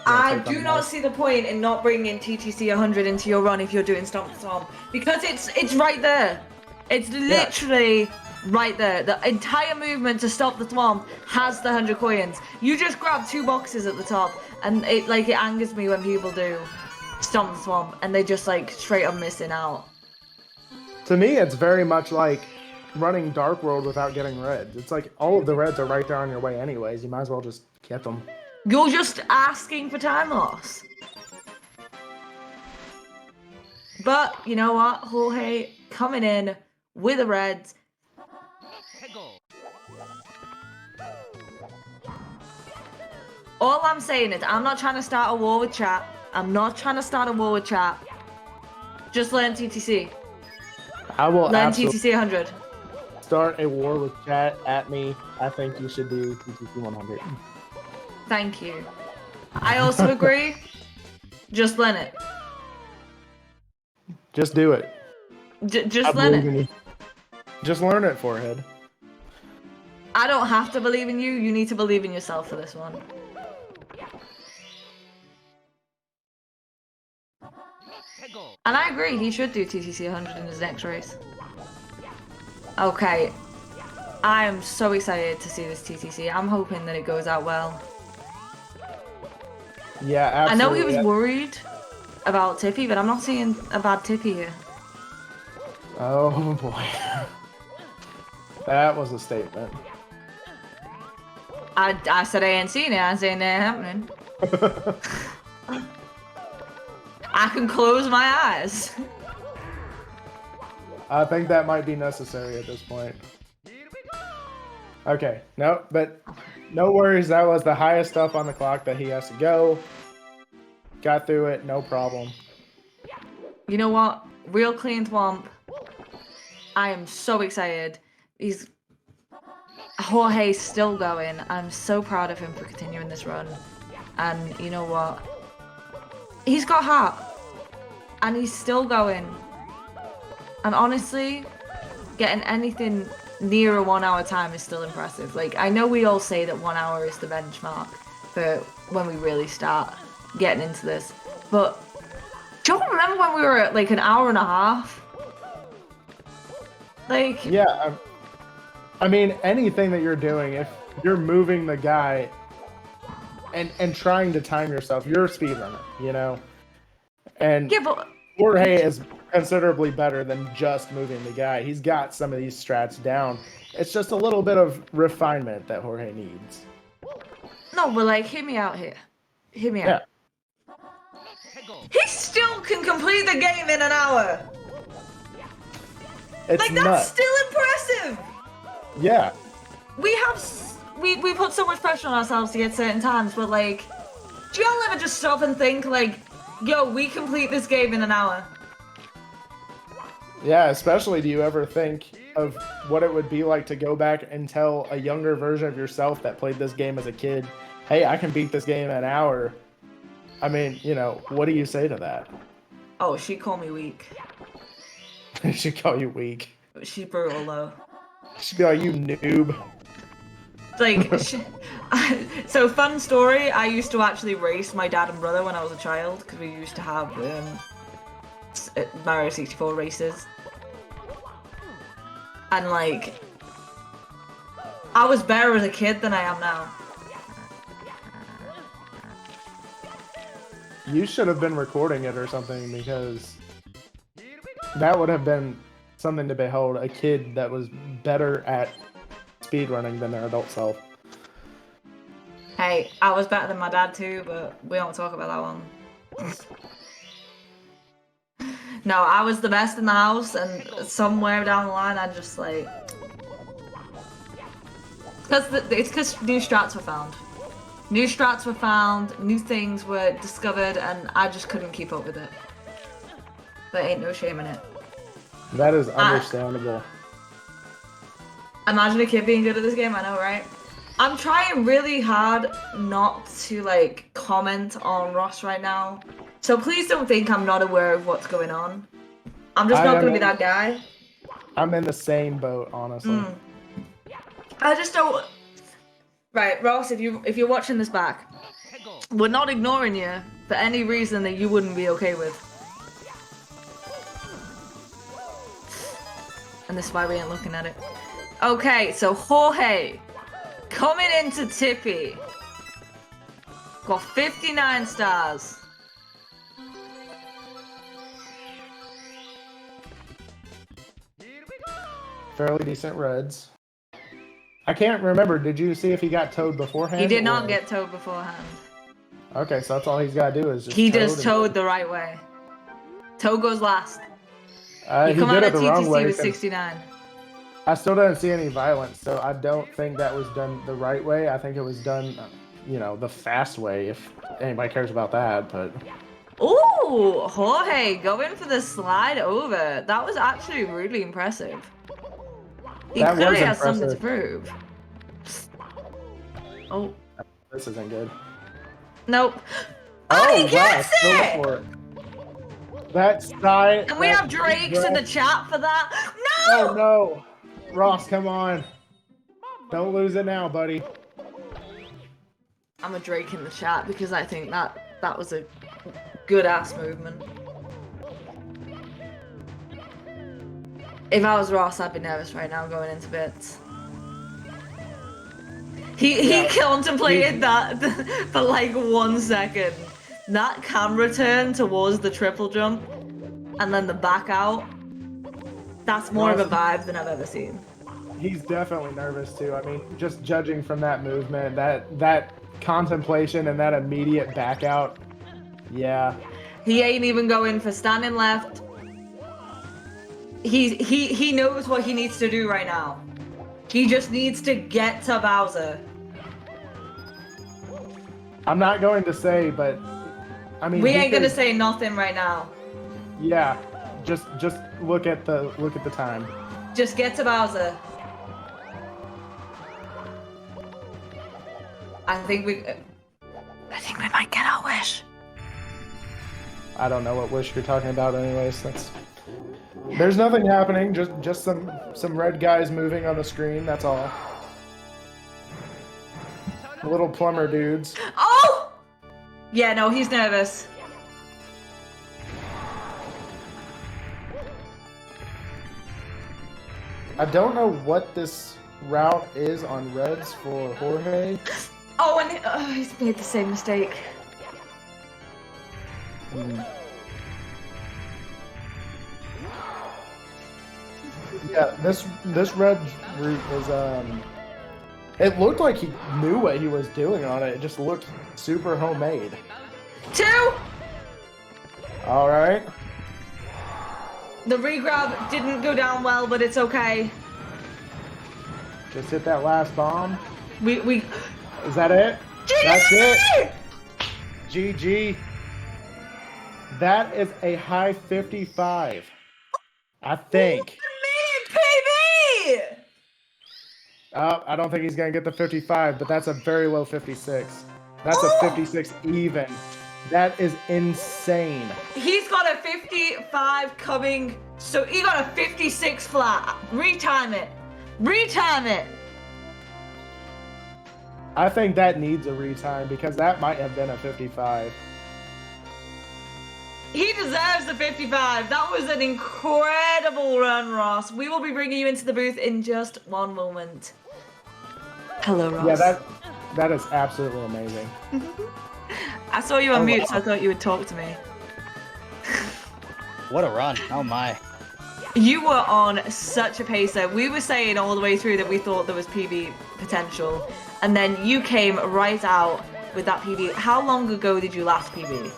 A: I
B: take on
A: do
B: the
A: not
B: matter.
A: see the point in not bringing TTC 100 into your run if you're doing Stomp the Swamp, because it's right there. It's literally right there. The entire movement to stop the swamp has the 100 coins. You just grab 2 boxes at the top, and it angers me when people do Stomp the Swamp and they just like straight up missing out.
B: To me, it's very much like running Dark World without getting reds. It's like all of the reds are right there on your way anyways. You might as well just get them.
A: You're just asking for time loss. But you know what? Horhay coming in with a red. All I'm saying is I'm not trying to start a war with chat. I'm not trying to start a war with chat. Just learn TTC.
B: I will
A: Learn
B: absolutely
A: TTC 100.
B: start a war with chat at me. I think you should do TTC 100.
A: Thank you. I also agree. Just learn it.
B: Just do it.
A: Just
B: I
A: learn
B: believe in
A: it.
B: you. Just learn it, Forehead.
A: I don't have to believe in you. You need to believe in yourself for this one. And I agree, he should do TTC 100 in his next race. Okay. I am so excited to see this TTC. I'm hoping that it goes out well.
B: Yeah, absolutely.
A: I know he was worried about Tippy, but I'm not seeing a bad Tippy here.
B: Oh boy. That was a statement.
A: I said I ain't seen it. I ain't saying that happening. I can close my eyes.
B: I think that might be necessary at this point. Okay, no, but no worries. That was the highest stuff on the clock that he has to go. Got through it, no problem.
A: You know what? Real clean thwomp. I am so excited. Jorge's still going. I'm so proud of him for continuing this run. And you know what? He's got heart. And he's still going. And honestly, getting anything near a 1 hour time is still impressive. Like, I know we all say that 1 hour is the benchmark for when we really start getting into this. But do you remember when we were at like an hour and a half? Like,
B: Yeah, I mean, anything that you're doing, if you're moving the guy and trying to time yourself, you're a speedrunner, you know? And
A: yeah, but
B: Horhay is considerably better than just moving the guy. He's got some of these strats down. It's just a little bit of refinement that Horhay needs.
A: no, but like, hear me out here. Hear me out. He still can complete the game in an hour.
B: It's
A: Like, that's
B: nuts.
A: still impressive.
B: Yeah.
A: We put so much pressure on ourselves to get certain times, but like, do y'all ever just stop and think like, yo, we complete this game in an hour?
B: Yeah, especially do you ever think of what it would be like to go back and tell a younger version of yourself that played this game as a kid, hey, I can beat this game in an hour. I mean, you know, what do you say to that?
A: Oh, she called me weak.
B: She'd call you weak.
A: She's brutal though.
B: She'd be like, you noob.
A: Like, so fun story. I used to actually race my dad and brother when I was a child because we used to have Mario 64 races, and like, I was better as a kid than I am now.
B: You should have been recording it or something, because that would have been something to behold. A kid that was better at speedrunning than their adult self.
A: Hey, I was better than my dad too, but we don't talk about that one. No, I was the best in the house, and somewhere down the line, I just like, it's because new strats were found. New strats were found, new things were discovered, and I just couldn't keep up with it. There ain't no shame in it.
B: That is understandable.
A: Imagine a kid being good at this game, I know, right? I'm trying really hard not to, like, comment on Ross right now. So please don't think I'm not aware of what's going on. I'm just not going to be that guy.
B: I'm in the same boat, honestly.
A: I just don't... Right, Ross, if you're watching this back, we're not ignoring you for any reason that you wouldn't be okay with. And this is why we ain't looking at it. Okay, so Horhay coming into Tippy. Got 59 stars.
B: Fairly decent reds. I can't remember. Did you see if he got towed beforehand?
A: He did not
B: or-
A: get towed beforehand.
B: Okay, so that's all he's got to do is just.
A: He
B: toad
A: just
B: and-
A: towed the right way. Toe goes last.
B: He
A: You come
B: did
A: out
B: it
A: of
B: the wrong
A: TTC
B: way.
A: with
B: 'cause
A: 69.
B: I still don't see any violence, so I don't think that was done the right way. I think it was done, you know, the fast way. If anybody cares about that, but.
A: Ooh, Horhay going for the slide over. That was actually really impressive. He
B: That was
A: clearly has something to
B: impressive.
A: prove. Oh,
B: This isn't good.
A: nope. Oh, he gets
B: go
A: it!
B: for it. That side.
A: Can we have Drakes in the chat for that?
B: Oh
A: No!
B: no, Ross, come on! Don't lose it now, buddy.
A: I'm a Drake in the chat because I think that was a good ass movement. If I was Ross, I'd be nervous right now going into bits. He contemplated that for like 1 second. That camera turn towards the triple jump and then the back out. That's more of a vibe than I've ever seen.
B: He's definitely nervous too. I mean, just judging from that movement, that contemplation and that immediate back out. Yeah.
A: He ain't even going for standing left. He knows what he needs to do right now. He just needs to get to Bowser.
B: I'm not going to say, but I mean,
A: We
B: he
A: ain't gonna
B: could-
A: say nothing right now.
B: Yeah. Just look at the time.
A: Just get to Bowser. I think we might get our wish.
B: I don't know what wish you're talking about, anyways. There's nothing happening. Just some red guys moving on the screen. That's all. Little plumber dudes.
A: Oh! Yeah, no, he's nervous.
B: I don't know what this route is on reds for Horhay.
A: Oh, and he's made the same mistake.
B: Yeah, this red route is it looked like he knew what he was doing on it. It just looked super homemade.
A: 2!
B: All right.
A: The regrab didn't go down well, but it's okay.
B: Just hit that last bomb.
A: We
B: Is that it? That's it.
A: GG!
B: GG. That is a high 55. I think.
A: PB!
B: I don't think he's going to get the 55, but that's a very low 56. That's a 56 even. That is insane.
A: He's got a 55 coming, so he got a 56 flat. Retime it. Retime it.
B: I think that needs a retime because that might have been a 55.
A: He deserves the 55. That was an incredible run, Ross. We will be bringing you into the booth in just one moment. Hello, Ross.
B: Yeah, that is absolutely amazing.
A: I saw you on
B: Oh,
A: mute,
B: wow.
A: so I thought you would talk to me.
C: What a run. Oh my.
A: You were on such a pacer. We were saying all the way through that we thought there was PB potential, and then you came right out with that PB. How long ago did you last PB?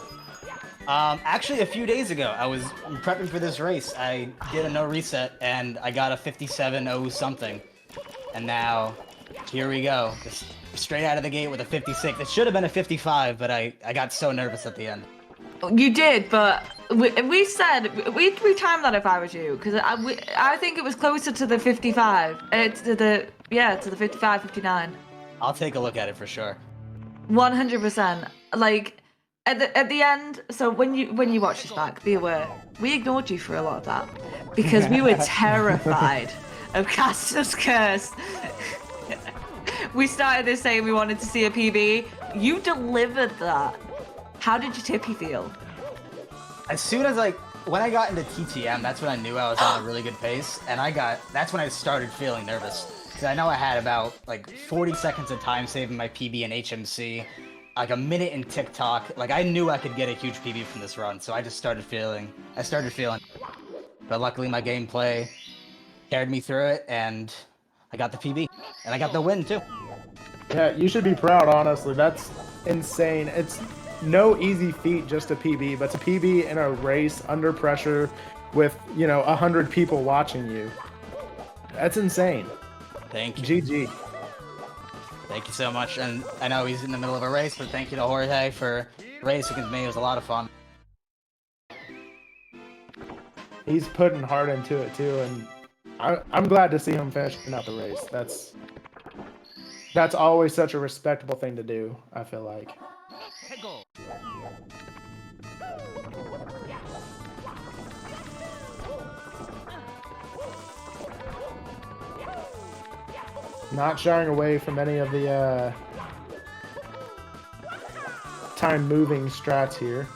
C: Actually, a few days ago, I was prepping for this race. I did a no reset, and I got a 57.0 something. And now, here we go. Just straight out of the gate with a 56. It should have been a 55, but I got so nervous at the end.
A: You did, but we said we timed that if I was you, because I think it was closer to the 55, to the 55, 59.
C: I'll take a look at it for sure.
A: 100%. Like at the end. So when you watch this back, be aware we ignored you for a lot of that because we were terrified of Castor's Curse. we started this saying we wanted to see a PB. You delivered that. How did your tippy feel?
C: As soon as when I got into TTM, that's when I knew I was on a really good pace, and that's when I started feeling nervous. Because I know I had about 40 seconds of time saving my PB in HMC, like a minute in TikTok. I knew I could get a huge PB from this run, so I started feeling. But luckily my gameplay carried me through it, and I got the PB. And I got the win too.
B: Yeah, you should be proud, honestly. That's insane. It's no easy feat just a PB, but to PB in a race under pressure with, 100 people watching you. That's insane.
C: Thank you.
B: GG.
C: Thank you so much. And I know he's in the middle of a race, but thank you to Horhay for racing with me. It was a lot of fun.
B: He's putting heart into it too, and I'm glad to see him finishing out the race. That's always such a respectable thing to do, I feel like. Not shying away from any of the time moving strats here.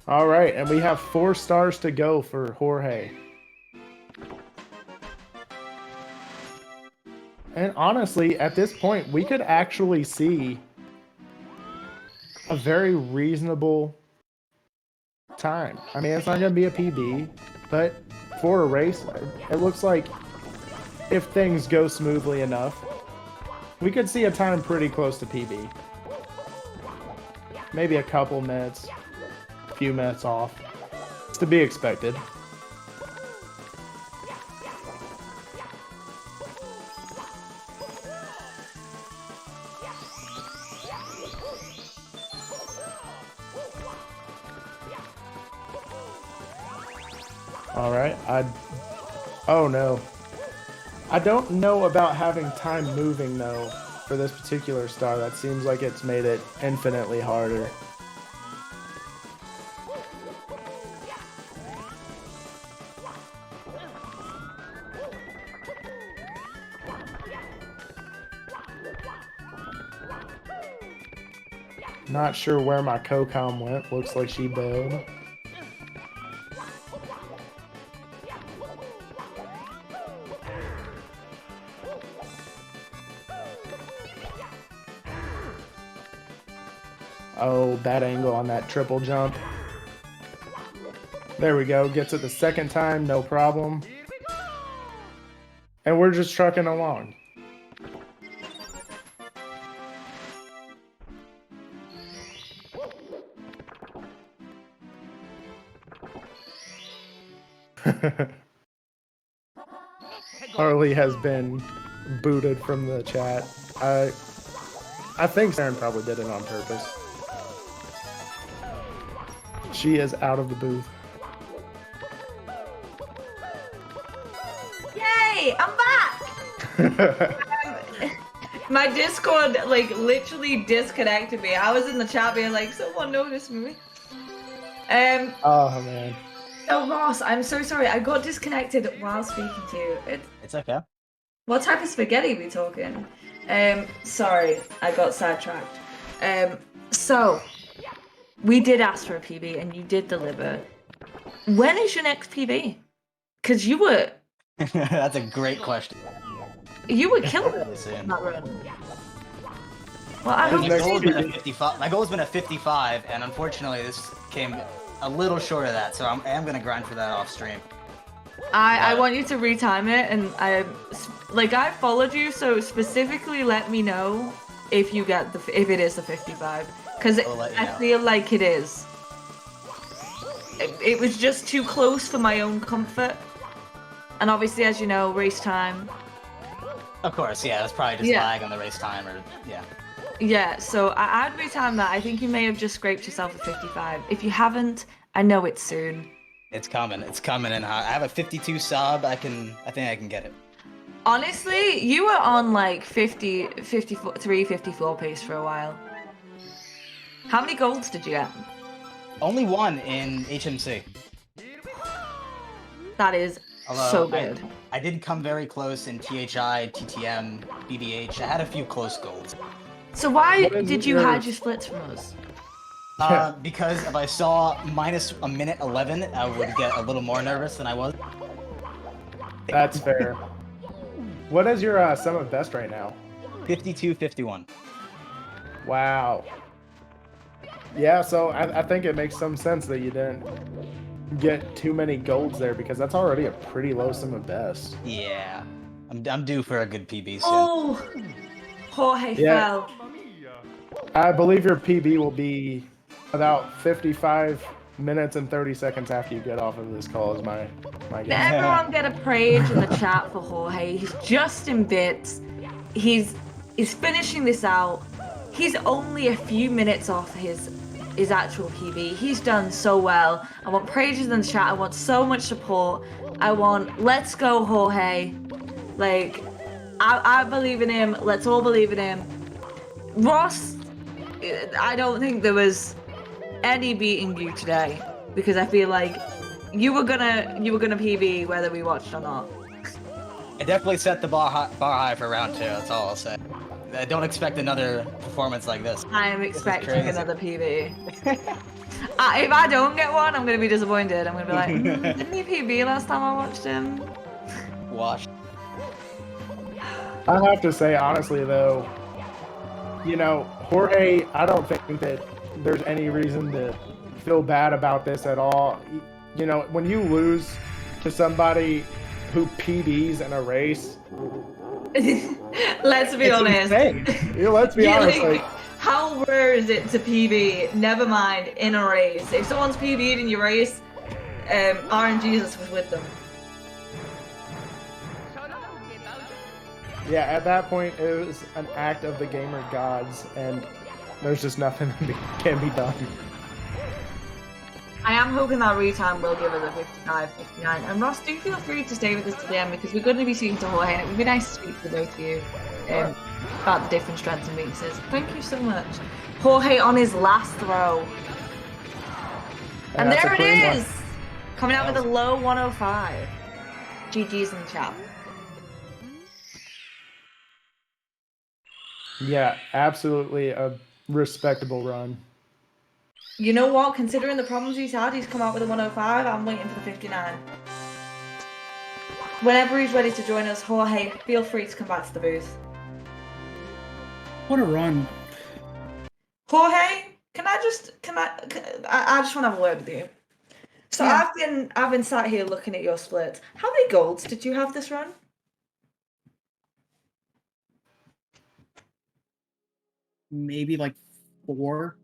B: All right, and we have 4 stars to go for Horhay. And honestly, at this point, we could actually see a very reasonable time. I mean, it's not going to be a PB, but for a race, it looks like if things go smoothly enough, we could see a time pretty close to PB. Maybe a couple minutes. Few minutes off. It's to be expected. All right, oh no. I don't know about having time moving though for this particular star. That seems like it's made it infinitely harder. Not sure where my co-com went. Looks like she bailed. Oh, bad angle on that triple jump. There we go. Gets it the second time, no problem. And we're just trucking along. Harley has been booted from the chat. I think Saren probably did it on purpose. She is out of the booth.
A: Yay! I'm back! My Discord, literally disconnected me. I was in the chat being like, someone noticed me.
B: Oh, man.
A: Oh, Ross, I'm so sorry. I got disconnected while speaking to you.
C: It's okay.
A: What type of spaghetti are we talking? Sorry, I got sidetracked. So, we did ask for a PB and you did deliver. When is your next PB? Because you were...
C: That's a great question.
A: You were killing it in that run. Well, I hope
C: My goal's been a 55. My goal's been a 55, and unfortunately, this came a little short of that. So I am gonna grind for that off stream.
A: I want you to retime it, and I followed you, so specifically let me know if you get if it is the 55, because I feel like it is. It was just too close for my own comfort, and obviously, as you know, race time.
C: Of course, yeah, that's probably just lag on the race time, or yeah.
A: Yeah, so I'd retime that. I think you may have just scraped yourself a 55. If you haven't, I know it's soon.
C: It's coming, and I have a 52 sub. I think I can get it.
A: Honestly, you were on 53, 54 pace for a while. How many golds did you get?
C: Only one in HMC.
A: That is
C: Although
A: so good.
C: I did come very close in THI, TTM, BBH. I had a few close golds.
A: So why
B: What is
A: did you
B: your-
A: hide your splits from us?
C: Because if I saw minus a minute 11, I would get a little more nervous than I was.
B: That's fair. What is your sum of best right now?
C: 52-51.
B: Wow. Yeah, so I think it makes some sense that you didn't get too many golds there because that's already a pretty low sum of best.
C: Yeah. I'm due for a good PB soon.
A: Oh, Jorge
B: Yeah.
A: fell.
B: I believe your PB will be about 55 minutes and 30 seconds after you get off of this call is my
A: Let
B: guess.
A: everyone get a praise in the chat for Jorge. He's just in bits. He's finishing this out. He's only a few minutes off his actual PB. He's done so well. I want praises in the chat. I want so much support. I want let's go Jorge. Like I believe in him. Let's all believe in him. Ross, I don't think there was any beating you today because I feel like you were gonna PB whether we watched or not.
C: I definitely set the bar high for round 2, that's all I'll say. I don't expect another performance like this.
A: I am expecting
C: crazy.
A: another PB. If I don't get one, I'm gonna be disappointed. I'm gonna be like, didn't he PB last time I watched him?
C: Wash.
B: I have to say, honestly, though, you know, Horhay, I don't think that there's any reason to feel bad about this at all. You know, when you lose to somebody who PBs in a race,
A: Let's be
B: it's
A: honest.
B: insane. Yeah, let's be
A: Yeah,
B: honest.
A: like,
B: Like,
A: how rare is it to PB? Never mind in a race. If someone's PB'd in your race, RNG Jesus was with them.
B: yeah, at that point, it was an act of the gamer gods, and there's just nothing that can be done.
A: I am hoping that retime will give us a 55, 59. And Ross, do feel free to stay with us to the end because we're going to be speaking to Jorge and it would be nice to speak to both of you about the different strengths and weaknesses. Thank you so much. Jorge on his last throw. And
B: that's
A: there
B: a
A: it
B: clean one.
A: is! Coming out with a low 105. GG's in the chat.
B: Yeah, absolutely a respectable run.
A: You know what? Considering the problems he's had, he's come out with a 105. I'm waiting for the 59. Whenever he's ready to join us, Jorge, feel free to come back to the booth.
D: What a run.
A: Jorge, I just want to have a word with you. So
D: Yeah.
A: I've been sat here looking at your splits. How many golds did you have this run?
D: Maybe like 4.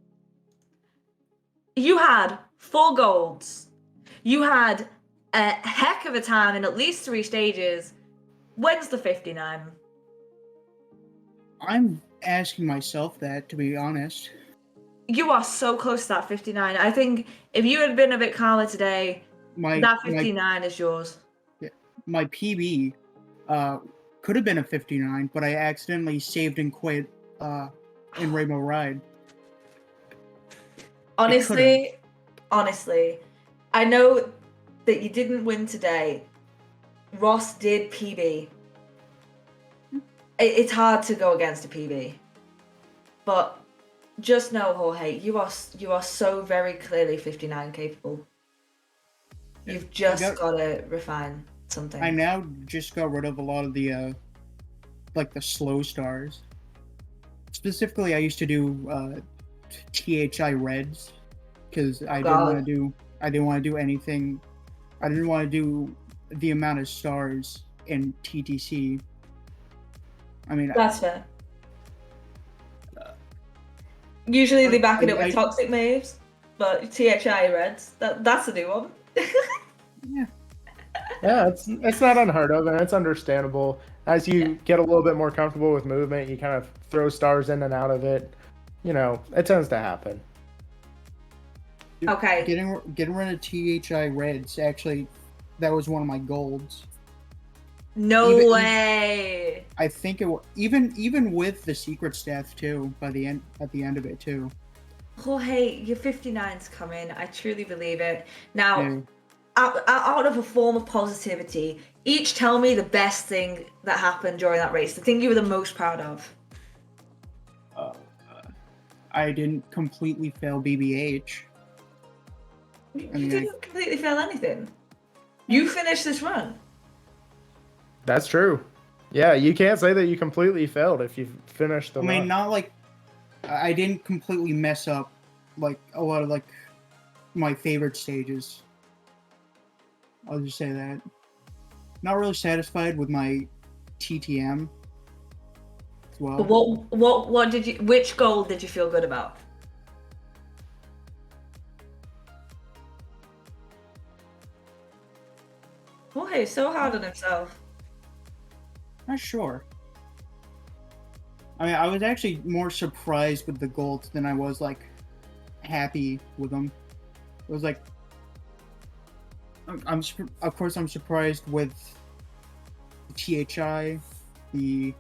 A: You had 4 golds. You had a heck of a time in at least 3 stages. When's the 59?
D: I'm asking myself that, to be honest.
A: You are so close to that 59. I think if you had been a bit calmer today, that 59 is yours.
D: My PB could have been a 59, but I accidentally saved and quit in Rainbow Ride.
A: Honestly, I know that you didn't win today. Ross did PB. It's hard to go against a PB. But just know, Jorge, you are so very clearly 59 capable. You've just got to refine something.
D: I now just got rid of a lot of the like the slow stars. Specifically, I used to do THI reds because I didn't want to do anything. I didn't want to do the amount of stars in TTC. I mean,
A: That's fair. Usually they back it up with toxic moves, but THI reds, that's a new one.
B: Yeah, it's not unheard of, and it's understandable. As you get a little bit more comfortable with movement, you kind of throw stars in and out of it. You know, it tends to happen.
A: Okay.
D: Getting rid of THI reds, actually, that was one of my golds.
A: No way.
D: I think it even with the secret staff too. At the end of it too.
A: Jorge, your 59's coming. I truly believe it. Now,
D: Yeah.
A: out of a form of positivity, each tell me the best thing that happened during that race, the thing you were the most proud of.
D: I didn't completely fail BBH.
A: You
D: I mean,
A: didn't completely fail anything. You finished this run.
B: That's true. Yeah, you can't say that you completely failed if you finished the
D: I mean,
B: run.
D: not like I didn't completely mess up like a lot of like my favorite stages. I'll just say that. Not really satisfied with my TTM as well.
A: But what did you? Which goal did you feel good about? Jorge is so hard on himself.
D: Not sure. I mean, I was actually more surprised with the golds than I was like happy with them. It was like, of course I'm surprised with the THI, the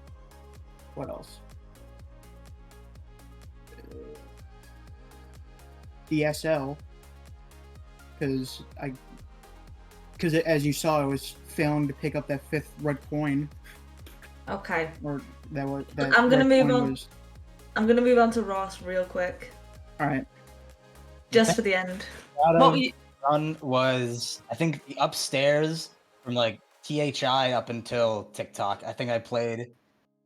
D: what else? The SL, because as you saw, I was failing to pick up that 5th red coin.
A: Okay.
D: Or that was that.
A: I'm gonna
D: red
A: move
D: coin
A: on.
D: Was...
A: I'm gonna move on to Ross real quick,
D: All right.
A: just for the end.
C: Out
A: What
C: of
A: were you?
C: run was I think the upstairs from like THI up until TikTok. I think I played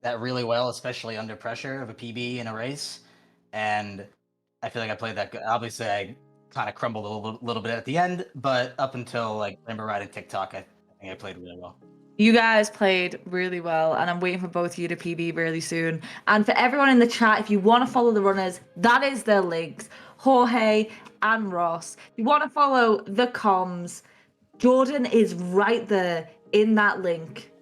C: that really well, especially under pressure of a PB in a race, and I feel like I played that good. Obviously, I kind of crumbled a little bit at the end, but up until like Rainbow Ride and TikTok, I think I played really well.
A: You guys played really well, and I'm waiting for both of you to PB really soon. And for everyone in the chat, if you want to follow the runners, that is their links. Jorge and Ross. If you want to follow the comms, Jordan is right there in that link.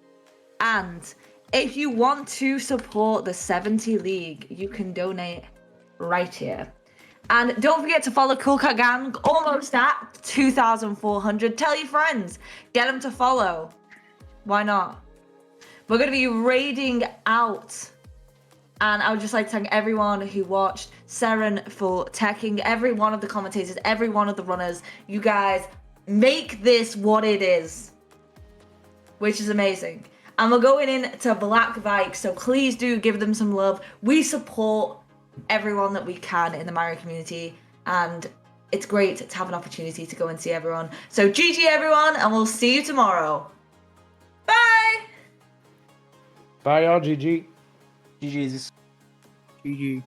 A: And if you want to support the 70 League, you can donate right here. And don't forget to follow Cool Cat Gang, almost at 2,400. Tell your friends, get them to follow. Why not? We're going to be raiding out. And I would just like to thank everyone who watched, Seren for teching, every one of the commentators, every one of the runners. You guys make this what it is, which is amazing. And we're going into Black Vike, so please do give them some love. We support everyone that we can in the Mario community, and it's great to have an opportunity to go and see everyone. So GG everyone, and we'll see you tomorrow. Bye!
B: Bye, y'all. GG.
C: GG's.
D: GG.